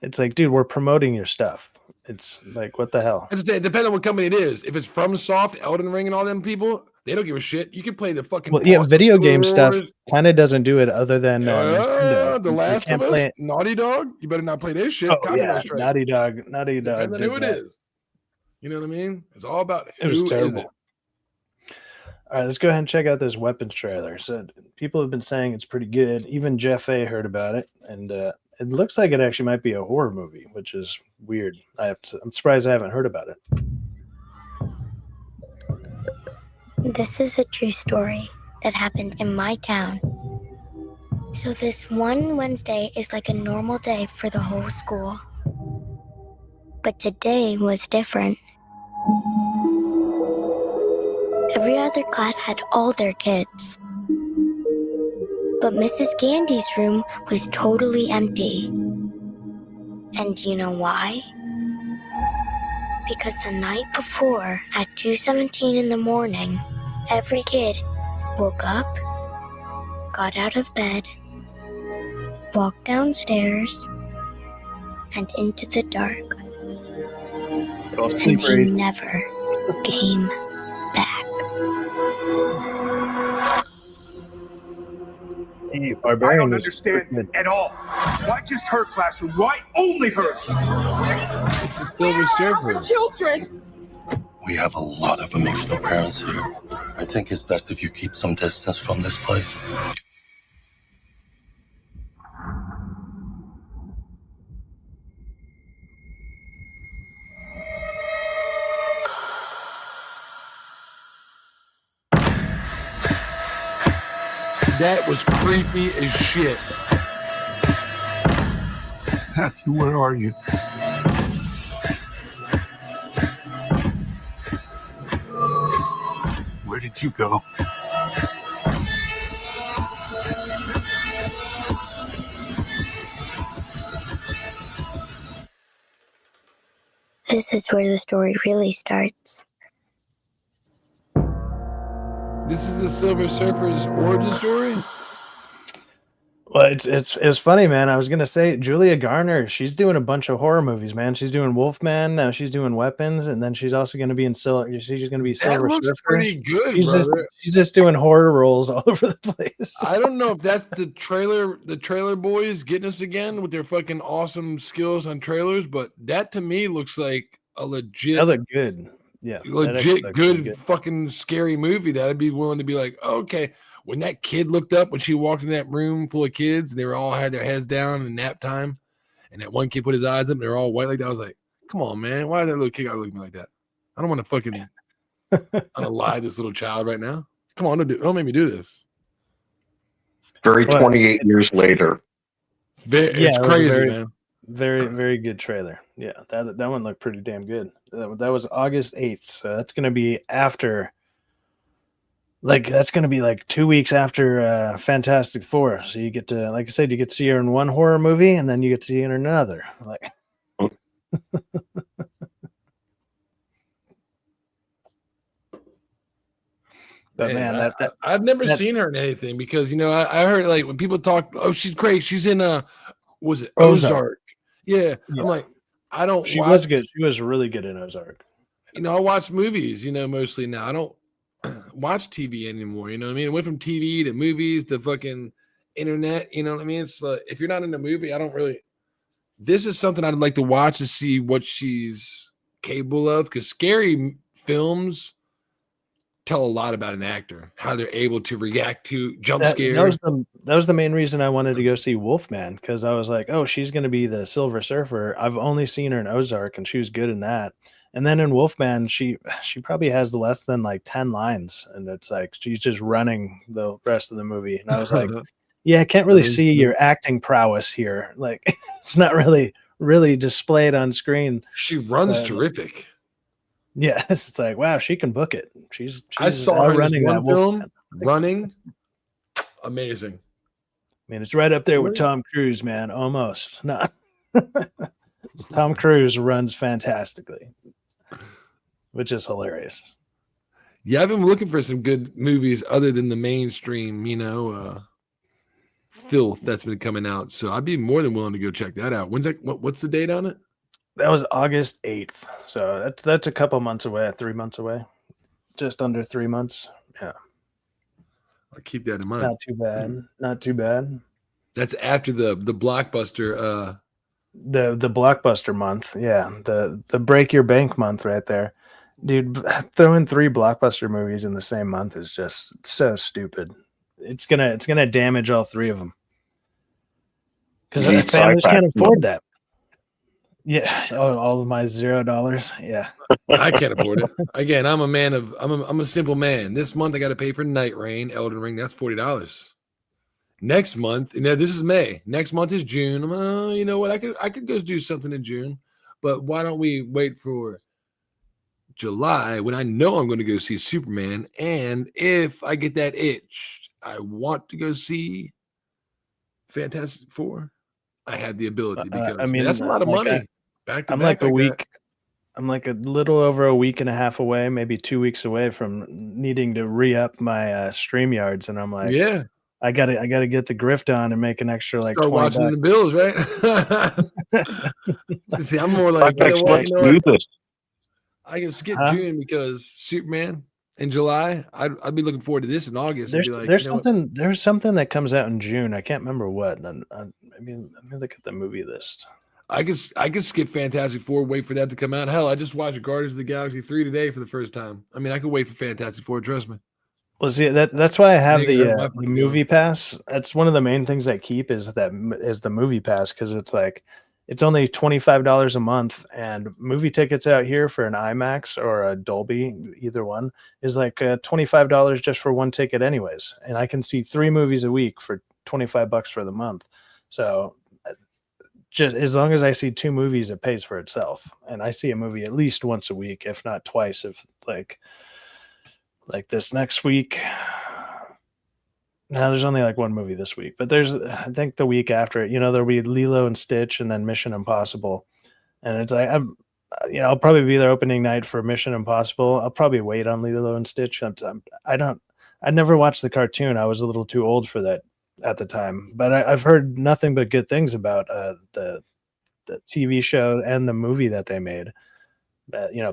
It's like, dude, we're promoting your stuff. It's like, what the hell? I just say, it depends on what company it is. If it's FromSoft, Elden Ring, and all them people, they don't give a shit. You can play the fucking. Well, yeah, video game stuff kind of doesn't do it other than The Last of Us, Naughty Dog. You better not play this shit. Oh, yeah, Naughty Dog. Depends on who it is. You know what I mean? It's all about it was terrible. All right, let's go ahead and check out this Weapons trailer. So people have been saying it's pretty good. Even Jeff A heard about it, and it looks like it actually might be a horror movie, which is weird. I'm surprised I haven't heard about it. This is a true story that happened in my town. So this one Wednesday is like a normal day for the whole school. But today was different. Every other class had all their kids. But Mrs. Gandy's room was totally empty. And you know why? Because the night before, at 2:17 in the morning, every kid woke up, got out of bed, walked downstairs, and into the dark. And he never came back. Hey, I don't understand at all. Why just her classroom? Why only hers? It's a Silver Surfer. Children. We have a lot of emotional parents here. I think it's best if you keep some distance from this place. That was creepy as shit. Matthew, where are you? Where did you go? This is where the story really starts. This is a Silver Surfer's origin story? Well, it's funny, man. I was gonna say Julia Garner. She's doing a bunch of horror movies, man. She's doing Wolfman. Now she's doing Weapons, and then she's also gonna be in She's gonna be Silver That looks Surfer. pretty good, She's brother. she's just doing horror roles all over the place. I don't know if that's the trailer boys getting us again with their fucking awesome skills on trailers, but that to me looks like a legit. That look good. Yeah, legit good fucking scary movie that I'd be willing to be like, okay. When that kid looked up, when she walked in that room full of kids, and they were all had their heads down in nap time, and that one kid put his eyes up, and they're all white like that. I was like, come on, man. Why did that little kid gotta look at me like that? I don't want to fucking unalive this little child right now. Come on, don't make me do this. Very 28 years later. It's crazy, man. Very, very good trailer. Yeah, that one looked pretty damn good. That was August 8th, so that's going to be after, that's going to be like 2 weeks after Fantastic Four. So you get to, like I said, you get to see her in one horror movie, and then you get to see her in another. Like, but man, I've never seen her in anything because I heard like when people talk, oh, she's great. She's in was it Ozark? Yeah. I'm like, I don't. She was good. She was really good in Ozark. I watch movies. Mostly now. I don't watch TV anymore. You know what I mean? It went from TV to movies to fucking internet. You know what I mean? It's like, if you're not in a movie, I don't really. This is something I'd like to watch to see what she's capable of, because scary films tell a lot about an actor, how they're able to react to jump scares. That was the main reason I wanted to go see Wolfman, because I was like, oh, she's going to be the Silver Surfer. I've only seen her in Ozark, and she was good in that. And then in Wolfman, she probably has less than like 10 lines, and it's like she's just running the rest of the movie. And I was like, yeah, I can't really see your acting prowess here. Like, it's not really displayed on screen. She runs terrific. Yeah, it's like, wow, she can book it. She's I saw her running in one that film, running, amazing. I mean, it's right up there with Tom Cruise, man. Almost. No. Tom Cruise runs fantastically, which is hilarious. Yeah, I've been looking for some good movies other than the mainstream, filth that's been coming out. So I'd be more than willing to go check that out. When's that? What's the date on it? That was August 8th. So that's a couple months away, 3 months away. Just under 3 months. Yeah. I'll keep that in mind. Not too bad. Not too bad. That's after the blockbuster the blockbuster month. Yeah. The break your bank month right there. Dude, throwing 3 blockbuster movies in the same month is just so stupid. It's gonna damage all 3 of them. Because families can't afford that. Yeah, all of my $0. Yeah, I can't afford it. Again, I'm a simple man. This month I got to pay for Night Rain, Elden Ring. That's $40. Next month, this is May. Next month is June. You know what? I could go do something in June. But why don't we wait for July when I know I'm going to go see Superman? And if I get that itch, I want to go see Fantastic Four. I have the ability because I mean, that's a lot of like, money. Back to I'm back, like a week. I'm like a little over a week and a half away, maybe 2 weeks away from needing to re-up my StreamYards, and I'm like, Yeah, I gotta get the grift on and make an extra like start watching $20. the Bills, right? See, I'm more like, you know what? I can skip June because Superman in July. I'd be looking forward to this in August. There's and be like, there's you know something there's something that comes out in June. I can't remember what. And I mean, let me look at the movie list. I could skip Fantastic Four, wait for that to come out. Hell, I just watched Guardians of the Galaxy 3 today for the first time. I mean, I could wait for Fantastic Four. Trust me. Well, see, that's why I have the the movie pass. That's one of the main things I keep is the movie pass, because it's like it's only $25 a month, and movie tickets out here for an IMAX or a Dolby, either one, is like $25 just for one ticket, anyways. And I can see 3 movies a week for $25 for the month. So just as long as I see 2 movies, it pays for itself. And I see a movie at least once a week, if not twice. If like this next week. No, there's only like 1 movie this week, but there's, I think the week after it, there'll be Lilo and Stitch and then Mission Impossible. And it's like, I'll probably be there opening night for Mission Impossible. I'll probably wait on Lilo and Stitch. I never watched the cartoon. I was a little too old for that at the time, but I've heard nothing but good things about the TV show and the movie that they made.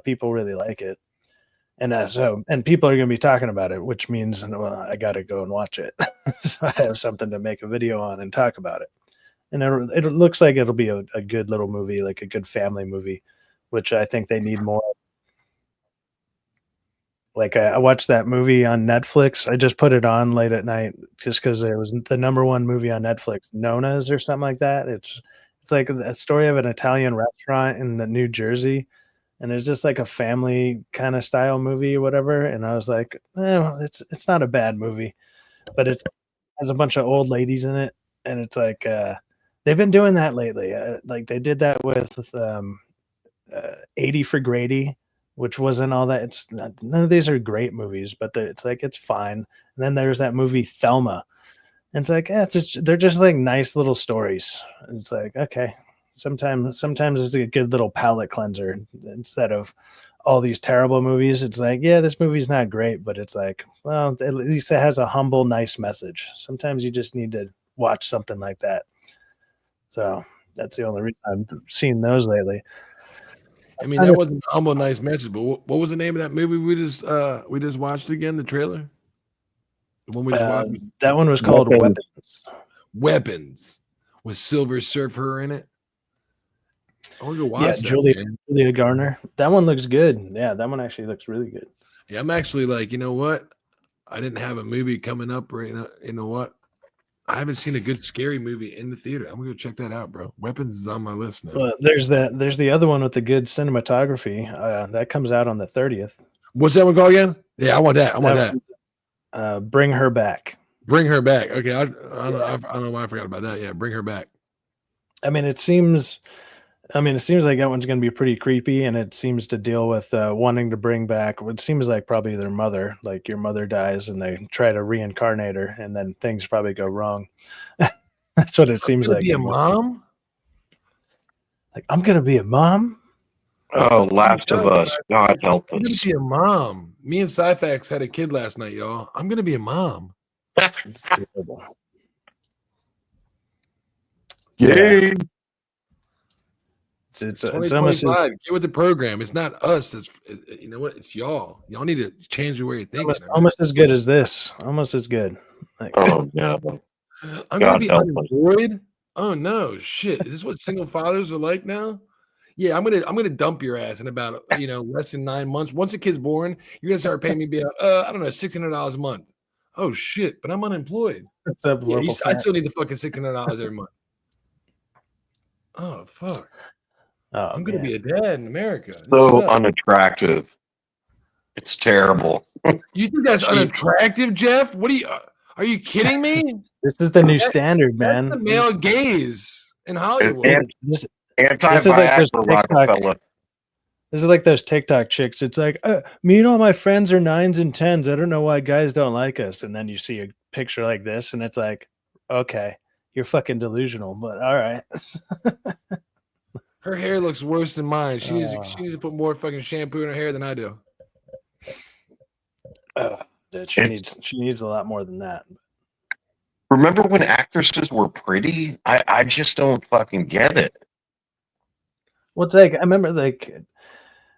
People really like it. And and people are going to be talking about it, which means, well, I got to go and watch it. So I have something to make a video on and talk about it. And it looks like it'll be a good little movie, like a good family movie, which I think they need more. Like I watched that movie on Netflix. I just put it on late at night just because it was the #1 movie on Netflix, Nona's or something like that. It's like a story of an Italian restaurant in New Jersey. And it's just like a family kind of style movie or whatever. And I was like, it's not a bad movie, but it has a bunch of old ladies in it. And it's like, they've been doing that lately. Like they did that with 80 for Grady, which wasn't all that. None of these are great movies, but it's fine. And then there's that movie Thelma. And it's like, they're just like nice little stories. And it's like, okay. Sometimes it's a good little palate cleanser instead of all these terrible movies. It's like, yeah, this movie's not great, but it's like, well, at least it has a humble, nice message. Sometimes you just need to watch something like that. So that's the only reason I've seen those lately. I mean, that wasn't a humble, nice message, but what was the name of that movie we just watched again? The trailer. The one we just watched. That one was called Weapons. Weapons with Silver Surfer in it. I want to go watch that. Julia Garner. That one looks good. Yeah, that one actually looks really good. Yeah, I'm actually like, you know what? I didn't have a movie coming up right now. You know what? I haven't seen a good scary movie in the theater. I'm gonna go check that out, bro. Weapons is on my list now. Well, there's the other one with the good cinematography. That comes out on the 30th. What's that one called again? Yeah, I want that. I want that. Bring Her Back. Bring Her Back. Okay, I don't know why I forgot about that. Yeah, Bring Her Back. I mean, it seems like that one's going to be pretty creepy, and it seems to deal with wanting to bring back what seems like probably their mother. Like your mother dies, and they try to reincarnate her, and then things probably go wrong. That's what it seems like. Be a mom? Like, I'm going to be a mom? Oh, Last of Us. God help us. I'm going to be a mom. Me and Syfaxx had a kid last night, y'all. I'm going to be a mom. It's terrible. Yay. It's almost get with the program. It's not us. You know what? It's y'all. Y'all need to change the way you're thinking. Almost as good as this. Almost as good. Like, oh yeah. I'm gonna be unemployed. Oh no, shit! Is this what single fathers are like now? Yeah, I'm gonna dump your ass in about less than 9 months. Once the kid's born, you're gonna start paying me I don't know, $600 a month. Oh shit! But I'm unemployed. What's up, I still need the fucking $600 every month. Oh fuck. Oh, I'm going to be a dad in America. So unattractive. It's terrible. You think that's unattractive, Jeff? What are you kidding me? This is the new standard, man. That's the male gaze in Hollywood. This is like those Anti-Viagra TikTok. Rockefeller. This is like those TikTok chicks. It's like me and all my friends are 9s and 10s. I don't know why guys don't like us. And then you see a picture like this, and it's like, okay, you're fucking delusional. But all right. Her hair looks worse than mine. She needs to put more fucking shampoo in her hair than I do. Dude, she needs a lot more than that. Remember when actresses were pretty? I just don't fucking get it. Well, it's like I remember like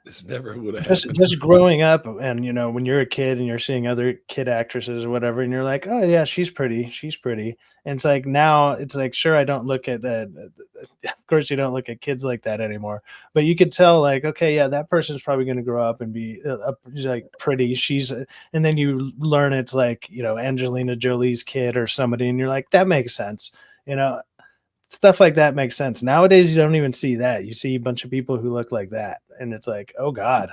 this never would have happened. Just growing up, and you know, when you're a kid and you're seeing other kid actresses or whatever, and you're like, oh yeah, she's pretty. And it's like now it's like, sure, I don't look at that. Of course, you don't look at kids like that anymore. But you could tell, like, okay, yeah, that person's probably going to grow up and be like pretty. And then you learn it's like, you know, Angelina Jolie's kid or somebody, and you're like, that makes sense, you know. Stuff like that makes sense. Nowadays, you don't even see that. You see a bunch of people who look like that. And it's like, oh God,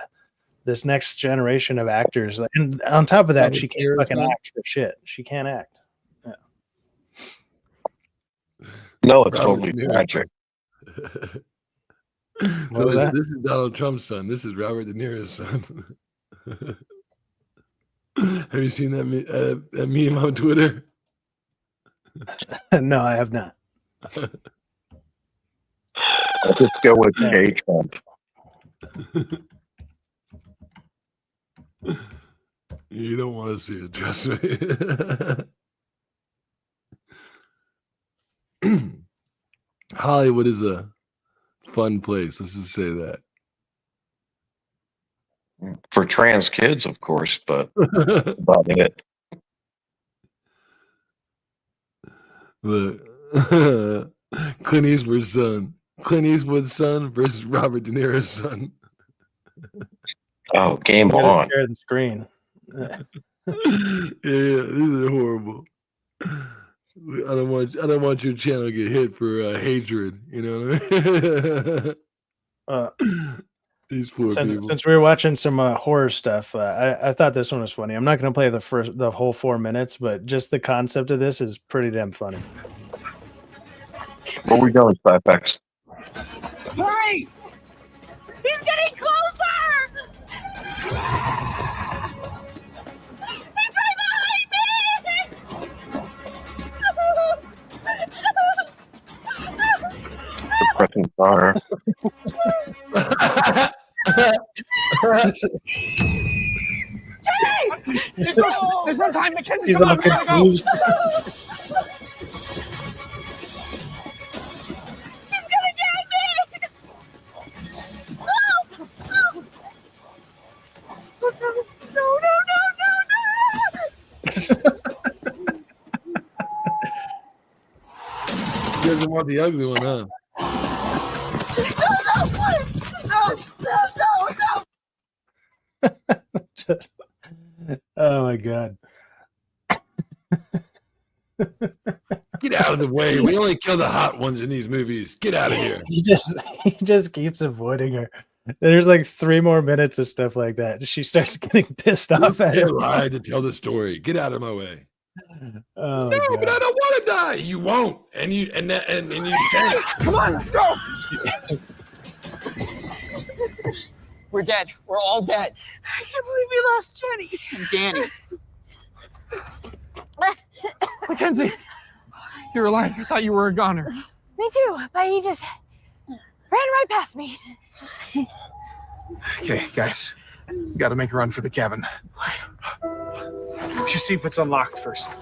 this next generation of actors. And on top of that, she can't fucking act for shit. She can't act. Yeah. No, it's totally tragic. What was that? This is Donald Trump's son. This is Robert De Niro's son. Have you seen that meme on Twitter? No, I have not. Let's just go with J. Trump. You don't want to see it, trust me. Hollywood is a fun place. Let's just say that. For trans kids, of course, but about it. Look. Clint Eastwood's son versus Robert De Niro's son. Oh, game on! Share the screen. Yeah, these are horrible. I don't want your channel to get hit for hatred. You know what I mean? These poor people. Since we were watching some horror stuff, I thought this one was funny. I'm not going to play the whole 4 minutes, but just the concept of this is pretty damn funny. Where we going, Syfaxx? Hurry! He's getting closer! He's right behind me! Depressing fire. There's no time, Mackenzie. He's Come all on, we gotta go. confused. He doesn't want the ugly one, huh? Oh my God. Get out of the way. We only kill the hot ones in these movies. Get out of here. He just keeps avoiding her. There's like 3 more minutes of stuff like that. She starts getting pissed off at him. Lied to tell the story. Get out of my way. Oh, no, but I don't want to die. You won't, and you can't. Come on, let's go. We're dead. We're all dead. I can't believe we lost Jenny And Danny. Mackenzie, you're alive. I thought you were a goner. Me too, but he just ran right past me. Okay, guys. We gotta make a run for the cabin. We should see if it's unlocked first.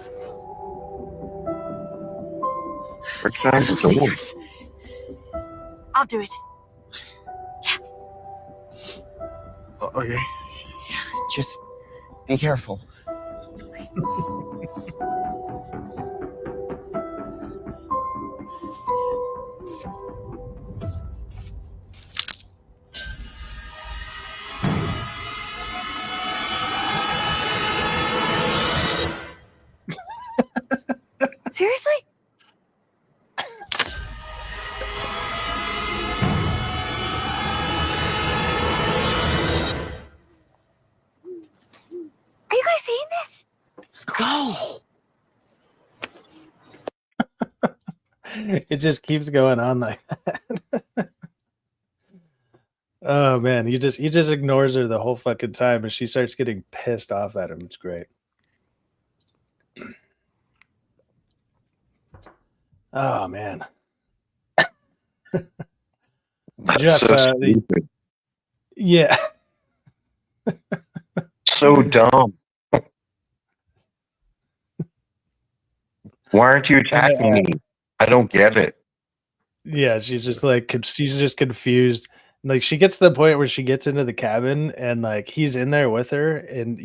I'll do it. Okay. Just be careful. Seriously? Are you guys seeing this? Let's go. It just keeps going on like that. Oh man, he just ignores her the whole fucking time, and she starts getting pissed off at him. It's great. Oh man. That's Jeff, so stupid. yeah. So dumb. Why aren't you attacking me? I don't get it. Yeah, she's just like she's just confused. Like she gets to the point where she gets into the cabin and like he's in there with her and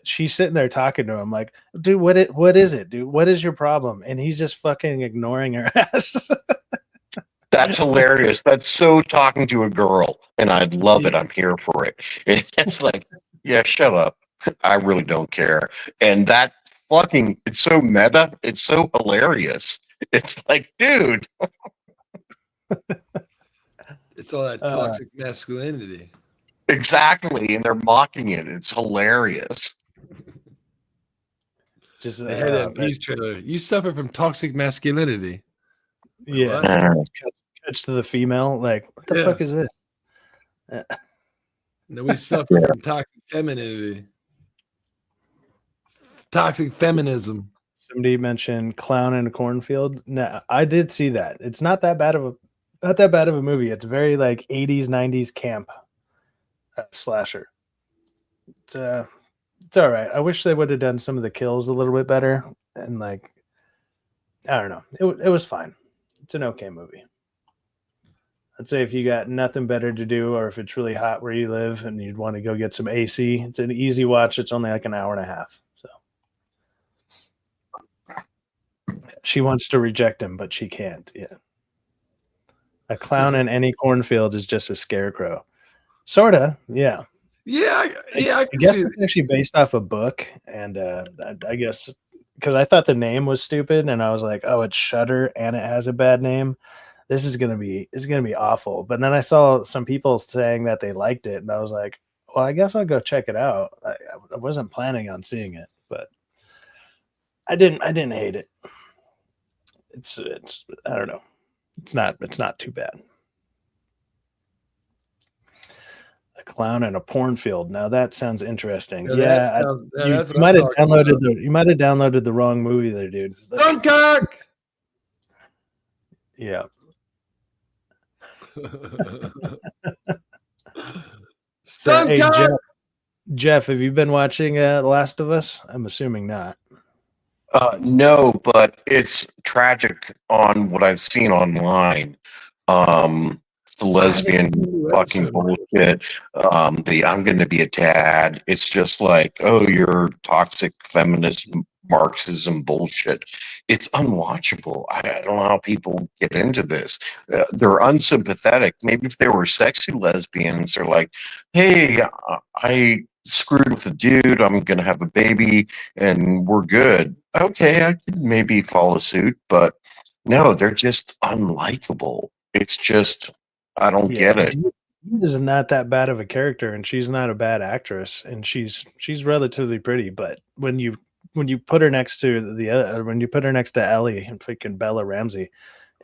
she's sitting there talking to him like, dude, what is it, dude? What is your problem? And he's just fucking ignoring her ass. That's hilarious. That's so talking to a girl, and I love it. I'm here for it. It's like, yeah, shut up. I really don't care. And that it's so meta. It's so hilarious. It's like, dude. It's all that toxic masculinity. Exactly. And they're mocking it. It's hilarious. Just I had that peace trailer. You suffer from toxic masculinity. Yeah. Cuts to the female. Like, what the fuck is this? No, we suffer from toxic femininity. Toxic feminism. Somebody mentioned Clown in a Cornfield. No, I did see that. It's not that bad of a movie. It's very like 80s, 90s camp slasher. It's all right. I wish they would have done some of the kills a little bit better. And like, I don't know. It was fine. It's an okay movie. I'd say if you got nothing better to do, or if it's really hot where you live and you'd want to go get some AC, it's an easy watch. It's only like an hour and a half. So she wants to reject him, but she can't. Yeah. A clown in any cornfield is just a scarecrow. Sorta. Yeah. Yeah. I guess it's actually based off a book. And I guess because I thought the name was stupid and I was like, oh, it's Shudder and it has a bad name. This is gonna be awful. But then I saw some people saying that they liked it, and I was like, well, I guess I'll go check it out. I wasn't planning on seeing it, but I didn't hate it. It's I don't know. It's not too bad. A clown in a porn field. Now that sounds interesting. You might have downloaded the wrong movie there, dude. Dunkirk. Yeah. Hey, Jeff, have you been watching The Last of Us? I'm assuming not. No, but it's tragic on what I've seen online. The lesbian fucking bullshit. The I'm gonna be a dad. It's just like, oh, you're toxic feminist Marxism bullshit. It's unwatchable. I don't know how people get into this. They're unsympathetic. Maybe if they were sexy lesbians, they're like, hey, I screwed with a dude. I'm gonna have a baby, and we're good. Okay, I could maybe follow suit, but no, they're just unlikable. It's just, I don't get it. He is not that bad of a character, and she's not a bad actress, and she's relatively pretty. But when you put her next to when you put her next to Ellie and freaking Bella Ramsey,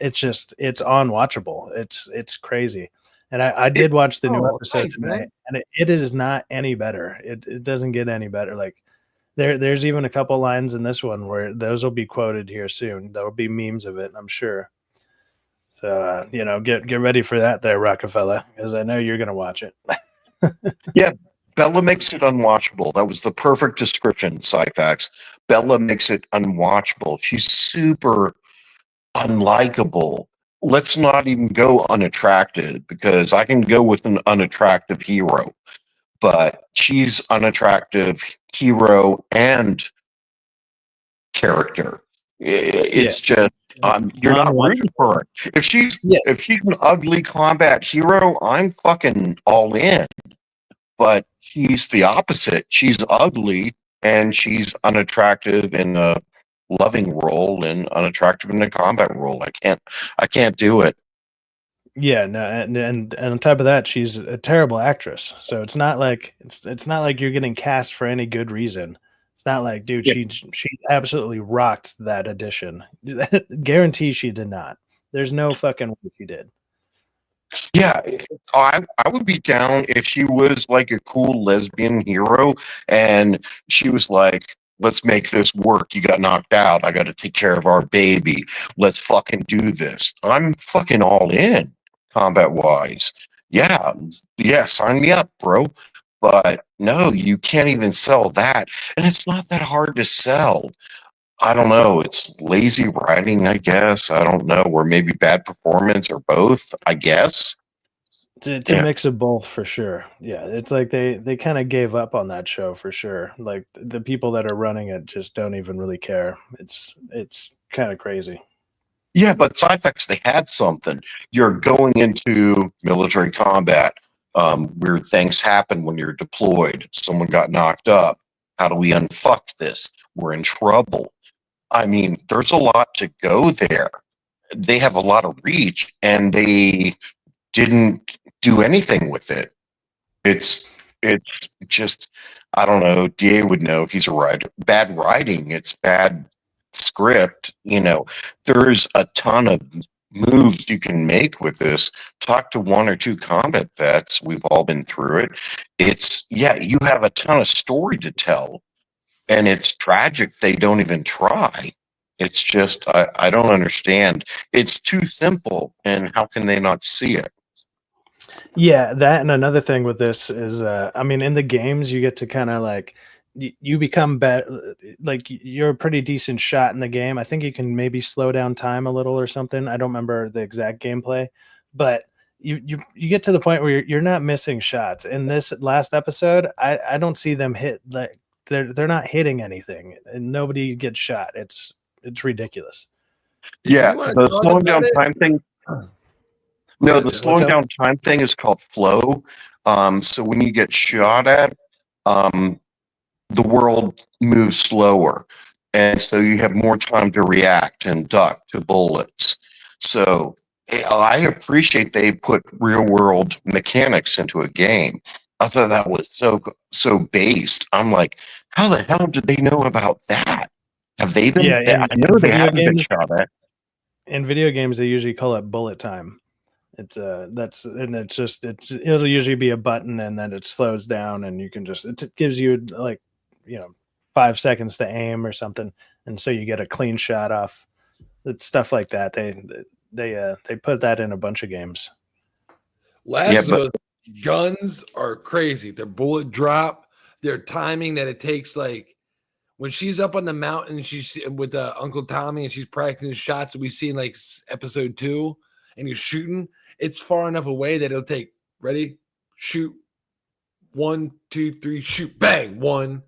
it's unwatchable. It's crazy. And I did watch the new episode tonight, and it is not any better. It doesn't get any better. Like there's even a couple lines in this one where those will be quoted here soon. There will be memes of it, I'm sure. So get ready for that there, Rockefeller, because I know you're gonna watch it. Yeah, Bella makes it unwatchable. That was the perfect description, Syfaxx. Bella makes it unwatchable. She's super unlikable. Let's not even go unattractive, because I can go with an unattractive hero, but she's unattractive hero and character. It's just you're not rooting for her. If she's an ugly combat hero, I'm fucking all in. But she's the opposite. She's ugly and she's unattractive in a loving role and unattractive in a combat role. I can't do it. Yeah, no, and on top of that, she's a terrible actress. So it's not like you're getting cast for any good reason. It's not like, dude, she absolutely rocked that audition. Guarantee she did not. There's no fucking way she did. Yeah, I would be down if she was like a cool lesbian hero and she was like, let's make this work. You got knocked out. I got to take care of our baby. Let's fucking do this. I'm fucking all in combat wise. Yeah, sign me up, bro. But no, you can't even sell that. And it's not that hard to sell. I don't know. It's lazy writing, I guess. I don't know. Or maybe bad performance or both, I guess. It's a mix of both for sure. Yeah, it's like they kind of gave up on that show for sure. Like the people that are running it just don't even really care. It's kind of crazy. Yeah, but Syfaxx, they had something. You're going into military combat. Weird things happen when you're deployed. Someone got knocked up. How do we unfuck this? We're in trouble. I mean, there's a lot to go there. They have a lot of reach, and they didn't do anything with it. It's just, I don't know. DA would know if he's a writer. Bad writing. It's bad script. There's a ton of moves you can make with this. Talk to one or two combat vets. We've all been through it. You have a ton of story to tell, and it's tragic they don't even try. It's just, I don't understand. It's too simple, and how can they not see it? Yeah, that and another thing with this is, I mean, in the games you get to kind of like you become better, like you're a pretty decent shot in the game. I think you can maybe slow down time a little or something. I don't remember the exact gameplay, but you get to the point where you're not missing shots. In this last episode, I don't see them hit, like they're not hitting anything and nobody gets shot. It's ridiculous. Yeah, the slowing down time thing. No, the slowing down time thing is called flow. So when you get shot at, the world moves slower, and so you have more time to react and duck to bullets. So I appreciate they put real world mechanics into a game. I thought that was so based. I'm like, how the hell did they know about that? Have they been? I know they haven't been shot at. In video games, they usually call it bullet time. It's it'll usually be a button and then it slows down and you can it gives you like 5 seconds to aim or something, and so you get a clean shot off. It's stuff like that. They put that in a bunch of games. Last of Us guns are crazy. Their bullet drop, their timing that it takes, like when she's up on the mountain, she's with Uncle Tommy and she's practicing shots that we see in like episode 2, and you're shooting. It's far enough away that it'll take, ready, shoot, 1, 2, 3, shoot, bang, 1,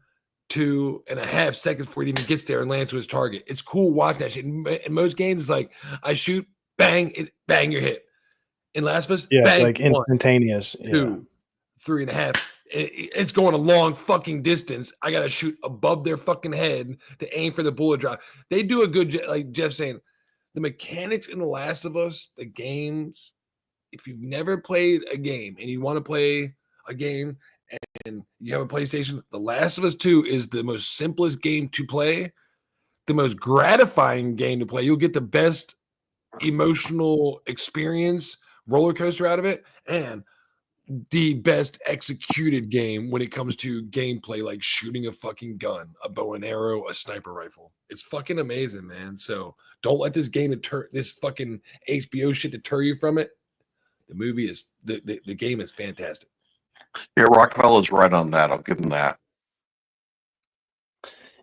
2.5 seconds before it even gets there and lands to his target. It's cool watching that shit. In most games, it's like I shoot, bang, bang, you're hit. In Last of Us, yeah, bang, it's like instantaneous. 2, 3.5. It's going a long fucking distance. I gotta shoot above their fucking head to aim for the bullet drop. They do a good, like Jeff's saying, the mechanics in The Last of Us, the games. If you've never played a game and you want to play a game and you have a PlayStation, The Last of Us 2 is the most simplest game to play, the most gratifying game to play. You'll get the best emotional experience, roller coaster out of it, and the best executed game when it comes to gameplay, like shooting a fucking gun, a bow and arrow, a sniper rifle. It's fucking amazing, man. So don't let this game this fucking HBO shit deter you from it. The movie is the game is fantastic. Yeah, Rockefeller's right on that. I'll give him that.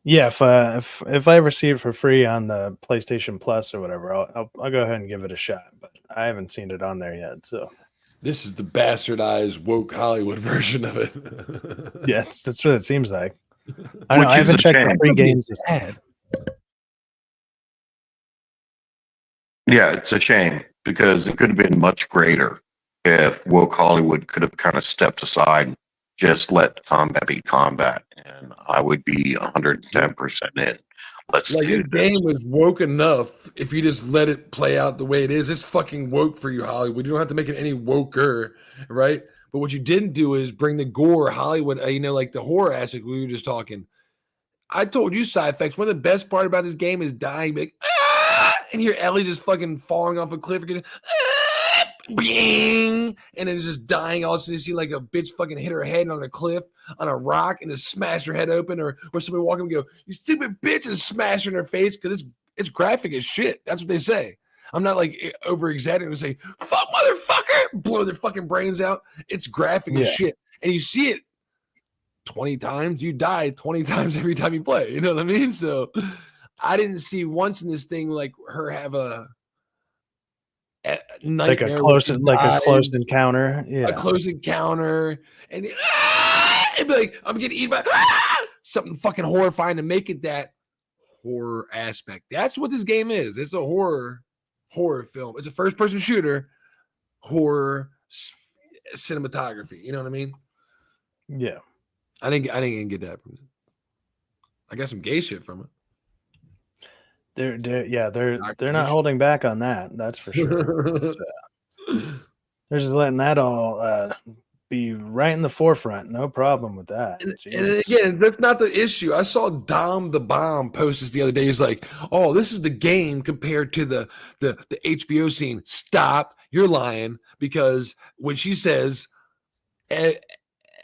Yeah, if I ever see it for free on the PlayStation Plus or whatever, I'll go ahead and give it a shot. But I haven't seen it on there yet. So this is the bastardized woke Hollywood version of it. Yeah, that's what it seems like. I know I haven't checked the free games yet. Yeah, it's a shame because it could have been much greater if woke Hollywood could have kind of stepped aside, just let combat be combat, and I would be 110% in. Let's like do this game was woke enough. If you just let it play out the way it is, it's fucking woke for you, Hollywood. You don't have to make it any woker, right? But what you didn't do is bring the gore, Hollywood. Like the horror aspect we were just talking. I told you, Syfaxx, one of the best part about this game is dying, like, and hear Ellie just fucking falling off a cliff again, bing, and then it's just dying. All of a sudden, you see like a bitch fucking hit her head on a cliff on a rock and just smash her head open, or somebody walking and go, "You stupid bitch," and smash her in her face because it's graphic as shit. That's what they say. I'm not like over exaggerating to say "fuck motherfucker," blow their fucking brains out. It's graphic as shit, and you see it 20 times, you die 20 times every time you play. You know what I mean? So I didn't see once in this thing like her have a nightmare, like a close encounter. a close encounter, and it'd be like, I'm getting eaten by something fucking horrifying to make it that horror aspect. That's what this game is. It's a horror film. It's a first person shooter, horror cinematography. You know what I mean? Yeah. I didn't get that from it. I got some gay shit from it. They're not holding back on that. That's for sure. They're just letting that all be right in the forefront. No problem with that. And again, that's not the issue. I saw Dom the Bomb post this the other day. He's like, "Oh, this is the game compared to the HBO scene." Stop! You're lying, because when she says,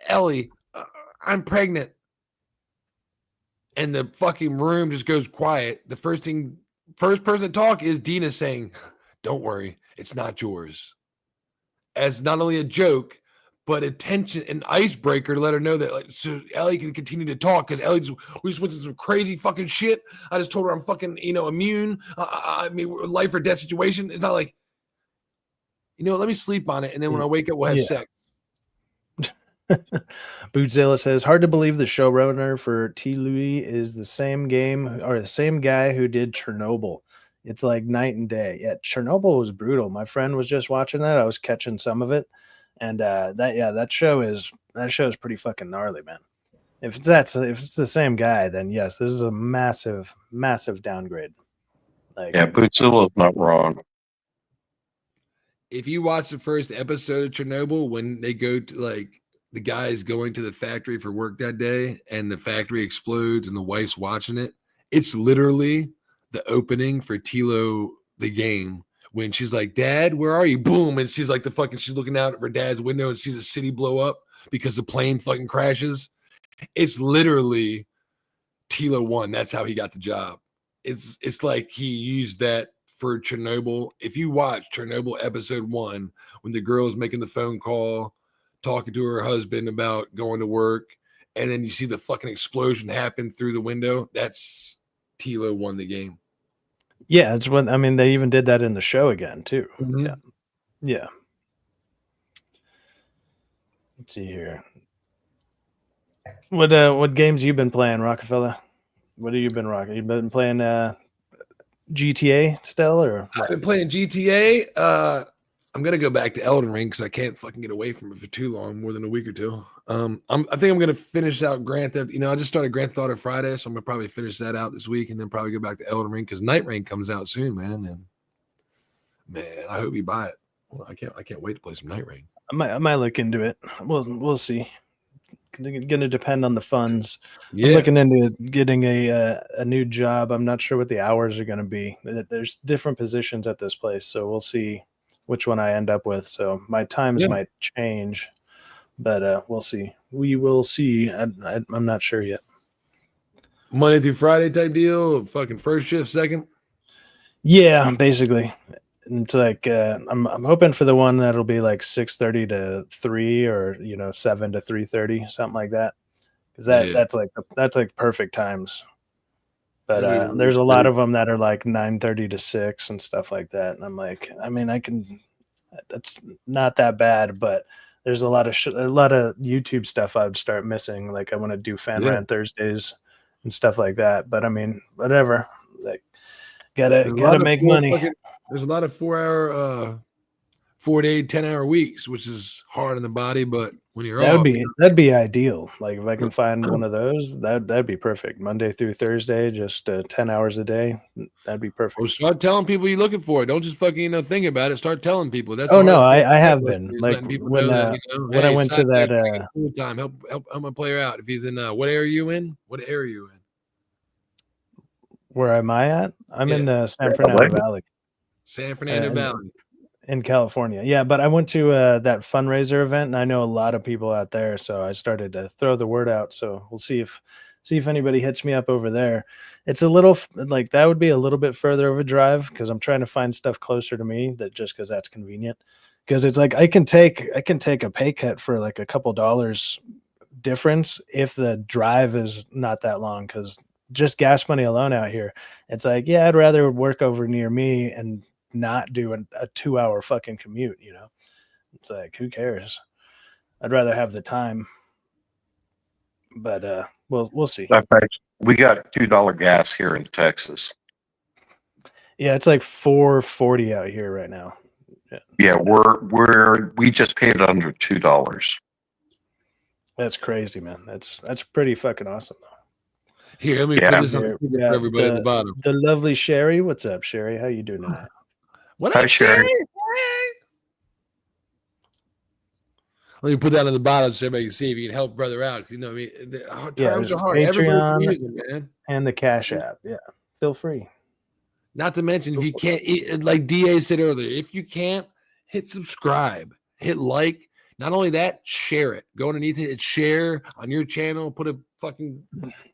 "Ellie, I'm pregnant," and the fucking room just goes quiet, the first person to talk is Dina saying, "Don't worry, it's not yours," as not only a joke, but attention, an icebreaker to let her know that, like, so Ellie can continue to talk, because we just went through some crazy fucking shit. I just told her I'm fucking, immune. I mean, life or death situation. It's not like, let me sleep on it, and then when I wake up, we'll have sex. Bootzilla says, hard to believe the showrunner for TLOU2 is the same guy who did Chernobyl. It's like night and day. Yeah, Chernobyl was brutal. My friend was just watching that. I was catching some of it. And that show is pretty fucking gnarly, man. If it's the same guy, then yes, this is a massive, massive downgrade. Bootsilla's not wrong. If you watch the first episode of Chernobyl, when they go to, like, the guy's going to the factory for work that day and the factory explodes and the wife's watching it, it's literally the opening for TLOU2, the game, when she's like, "Dad, where are you?" Boom. And she's like, she's looking out of her dad's window and sees a city blow up because the plane fucking crashes. It's literally TLOU1. That's how he got the job. It's like he used that for Chernobyl. If you watch Chernobyl episode 1, when the girl's making the phone call, talking to her husband about going to work, and then you see the fucking explosion happen through the window, that's TLOU1, the game. Yeah, it's when, I mean, they even did that in the show again too. Mm-hmm. Yeah. Let's see here. What games you been playing, Rockefeller? What have you been rocking? You been playing GTA still, or what? I've been playing GTA. I'm gonna go back to Elden Ring because I can't fucking get away from it for too long, more than a week or two. I think I'm gonna finish out Grand Theft. I just started Grand Theft Auto Friday, so I'm gonna probably finish that out this week, and then probably go back to Elden Ring because Night Rain comes out soon, man. And man, I hope you buy it. Well, I can't wait to play some Night Rain. I might look into it. We'll see. Gonna depend on the funds. Yeah. I'm looking into getting a new job. I'm not sure what the hours are gonna be. There's different positions at this place, so we'll see which one I end up with. So my times might change, but we'll see. We will see. I'm not sure yet. Monday through Friday type deal, fucking first shift, second. Yeah, basically. And it's like I'm hoping for the one that'll be like 6:30 to 3, or 7 to 3:30, something like that. Because that's like perfect times. But there's a lot of them that are like 9:30 to 6 and stuff like that. And I'm like, I mean, that's not that bad, but there's a lot of YouTube stuff I'd start missing. Like I want to do Fan Rant Thursdays and stuff like that. But I mean, whatever. Like, gotta make money. There's a lot of 4-hour, 4 day, 10-hour weeks, which is hard on the body. But when you're that'd be ideal. Like if I can find one of those, that'd be perfect. Monday through Thursday, just 10 hours a day. That'd be perfect. Well, start telling people you're looking for it. Don't just fucking think about it. Start telling people. That's I have been like when I went to that full time. Help my player out if he's in. What area are you in? What area are you in? Where am I at? I'm in San Fernando Valley. San Fernando Valley. in California. Yeah, but I went to that fundraiser event, and I know a lot of people out there, so I started to throw the word out. So we'll see if anybody hits me up over there. It's a little like that would be a little bit further of a drive because I'm trying to find stuff closer to me that just because that's convenient. Because it's like I can take a pay cut for like a couple dollars difference if the drive is not that long. Because just gas money alone out here, it's like, yeah, I'd rather work over near me and not do a 2-hour fucking commute. You know, it's like, who cares? I'd rather have the time. But we'll see. We got $2 gas here in Texas. Yeah, it's like $4.40 out here right now. Yeah, we just paid under $2. That's crazy, man. That's pretty fucking awesome, though. Here, let me put this on for everybody at the bottom. The lovely Sherry. What's up, Sherry? How you doing tonight? What Hi, up, Sherry? Let me put that on the bottom so everybody can see if you can help brother out. You know what I mean? Times are hard. Patreon Everybody's man. And the Cash App. Yeah, feel free. Not to mention, if you can't, like DA said earlier, if you can't, hit subscribe, hit like. Not only that, share it. Go underneath it, hit share on your channel. Put a fucking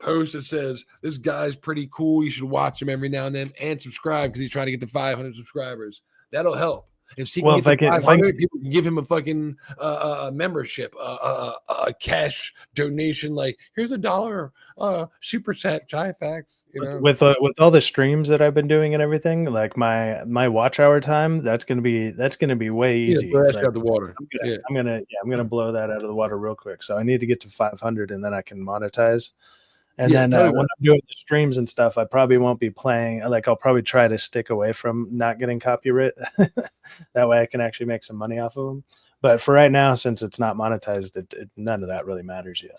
post that says, this guy's pretty cool. You should watch him every now and then. And subscribe because he's trying to get to 500 subscribers. That'll help. If he can get to 500, people can give him a fucking membership, a cash donation. Like, here's $1 super chat, Syfaxx. You know, with all the streams that I've been doing and everything, like my watch hour time, that's gonna be way easy. Yeah, out the water. I'm gonna blow that out of the water real quick. So I need to get to 500 and then I can monetize. And then when I'm doing the streams and stuff, I probably won't be playing. Like, I'll probably try to stick away from not getting copyright. That way I can actually make some money off of them. But for right now, since it's not monetized, none of that really matters yet.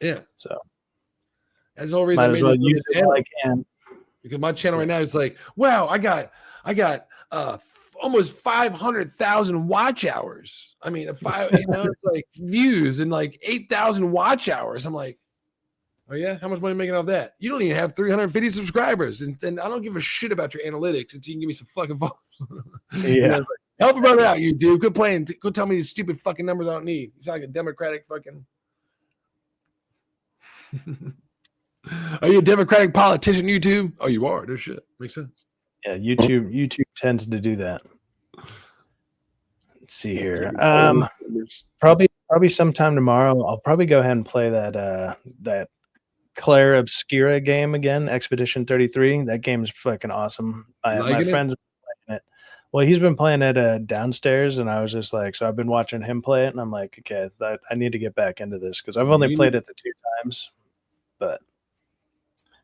Yeah. So that's the whole reason I made this channel. I can. Because my channel right now is like, wow, I got almost 500,000 watch hours. I mean, it's like views and like 8,000 watch hours. I'm like, oh yeah, how much money are you making off that? You don't even have 350 subscribers, and I don't give a shit about your analytics until you can give me some fucking followers. Yeah, help a brother out, you dude. Quit playing. Go tell me these stupid fucking numbers I don't need. You sound like a Democratic fucking. Are you a Democratic politician? YouTube? Oh, you are. No shit. Makes sense. Yeah, YouTube tends to do that. Let's see here. Probably sometime tomorrow. I'll probably go ahead and play that Claire Obscura game again, Expedition 33. That game's fucking awesome. My friend's been playing it. Well, he's been playing it downstairs, and I was just like, so I've been watching him play it, and I'm like, okay, I need to get back into this because I've only played it the 2 times, but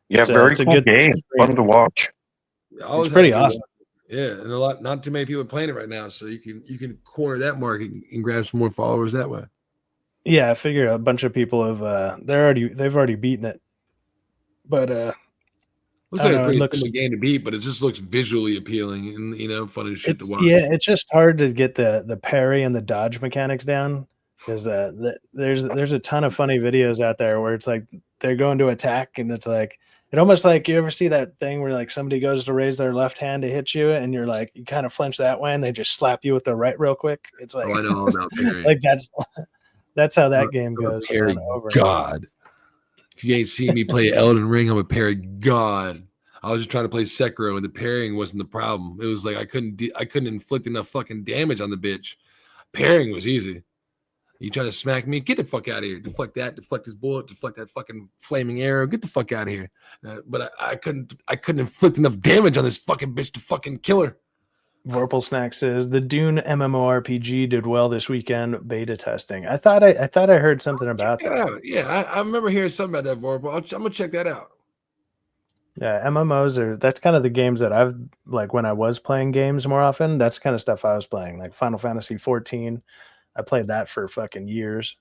yeah, very cool game, fun to watch. It's pretty awesome. Yeah, and not too many people playing it right now, so you can corner that market and grab some more followers that way. Yeah, I figure a bunch of people have they've already beaten it, but looks like a pretty simple game to beat, but it just looks visually appealing and fun as shit to watch. Yeah, it's just hard to get the parry and the dodge mechanics down because there's a ton of funny videos out there where it's like they're going to attack and it's like it almost like you ever see that thing where like somebody goes to raise their left hand to hit you and you're like you kind of flinch that way and they just slap you with the right real quick. It's like I know about parry. Like that's how that game goes. Parry God. If you ain't seen me play Elden Ring, I'm a parry God. I was just trying to play Sekiro, and the parrying wasn't the problem. It was like I couldn't inflict enough fucking damage on the bitch. Parrying was easy. You trying to smack me? Get the fuck out of here! Deflect that. Deflect this bullet. Deflect that fucking flaming arrow. Get the fuck out of here! But I couldn't inflict enough damage on this fucking bitch to fucking kill her. Vorpal Snack says the Dune MMORPG did well this weekend beta testing. I thought I heard something about that. Yeah, I remember hearing something about that Vorpal. I'm gonna check that out. Yeah, MMOs that's kind of the games that I've like when I was playing games more often. That's kind of stuff I was playing, like Final Fantasy 14. I played that for fucking years.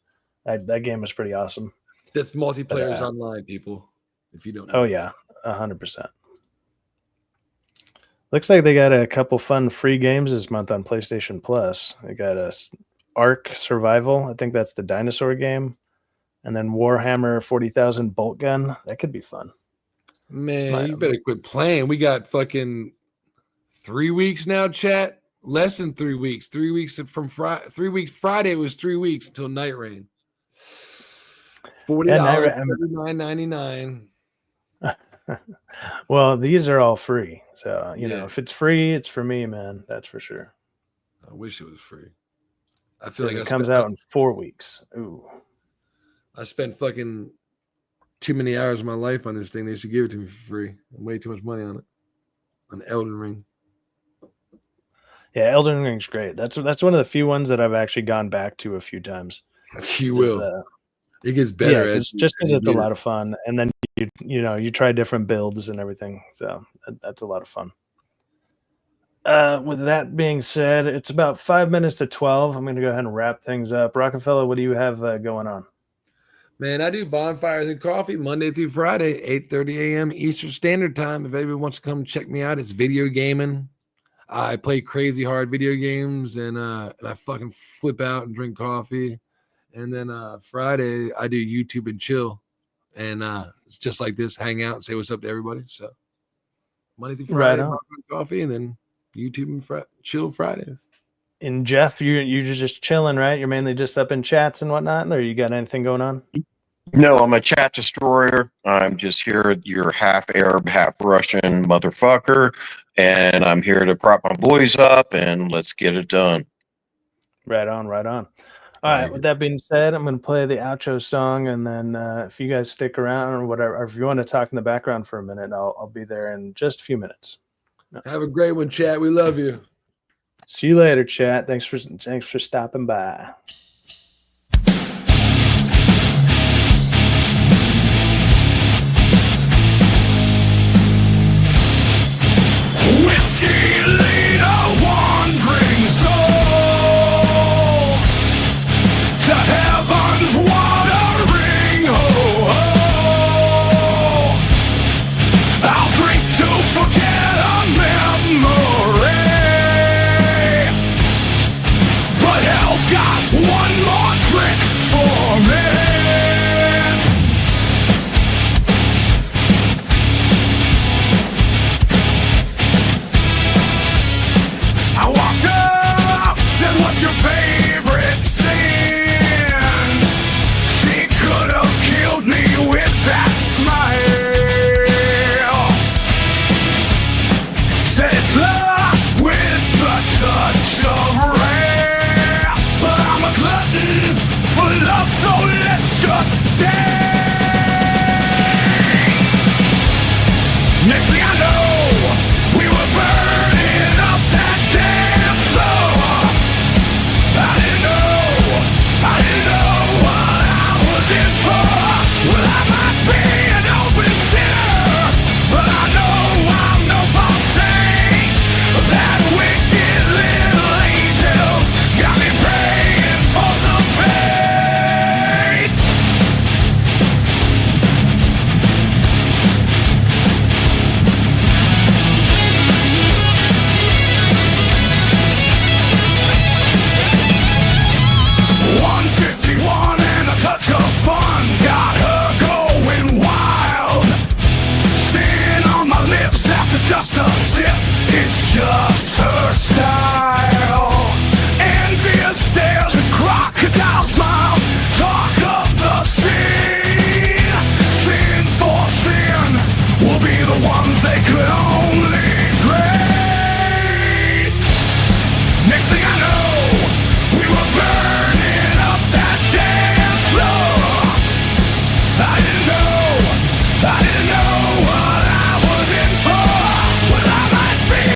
That game was pretty awesome. This multiplayer is online, people. If you don't know. Oh yeah, 100%. Looks like they got a couple fun free games this month on PlayStation Plus. They got a Ark Survival. I think that's the dinosaur game. And then Warhammer 40,000 Bolt Gun. That could be fun. Man, you better quit playing. We got fucking 3 weeks now, chat. Less than 3 weeks. 3 weeks from Friday. 3 weeks. Friday was 3 weeks until Night Rain. $40, $39.99. Well, these are all free. So, you know, if it's free, it's for me, man. That's for sure. I wish it was free. I feel like it comes out in 4 weeks. Ooh. I spent fucking too many hours of my life on this thing. They should give it to me for free. Way too much money on it. On Elden Ring. Yeah, Elden Ring's great. That's one of the few ones that I've actually gone back to a few times. You will. It gets better. Yeah, just because it's a lot of fun, and then you try different builds and everything. So that's a lot of fun. With that being said, it's about 5 minutes to 12. I'm going to go ahead and wrap things up. Rockefeller, what do you have going on? Man, I do bonfires and coffee Monday through Friday, 8:30 a.m. Eastern Standard Time. If anybody wants to come check me out, it's video gaming. I play crazy hard video games, and I fucking flip out and drink coffee. And then Friday, I do YouTube and chill. And it's just like this, hang out and say what's up to everybody. So Monday through Friday, coffee, and then YouTube and chill Fridays. And Jeff, you're just chilling, right? You're mainly just up in chats and whatnot, or you got anything going on? No, I'm a chat destroyer. I'm just here, your half Arab, half Russian motherfucker, and I'm here to prop my boys up and let's get it done. Right on, right on. All right, with that being said, I'm going to play the outro song, and then if you guys stick around or whatever, or if you want to talk in the background for a minute, I'll be there in just a few minutes. Have a great one, chat. We love you. See you later, chat. Thanks for stopping by. Whiskey leader, wandering soul, to heaven's watering hole. I'll drink to forget a memory, but hell's got one more trick for me. I walked up, said, what's your favorite sin? She could have killed me with that smile. Said it's lost with the touch of rain. But I'm a glutton for love, so let's just dance. Next thing I know, we were burning up that dance floor. I didn't know what I was in for. Well, I might be an open sinner, but I know I'm no false saint. That wicked little angel's got me praying for some faith. $151 and a touch of fun got her going wild. Sin on my lips after just a sip, it's just her style. Envious stares and crocodile smiles talk of the scene. Sin for sin will be the ones they could only dream. Next thing I know, we were burning up that dance floor. I didn't know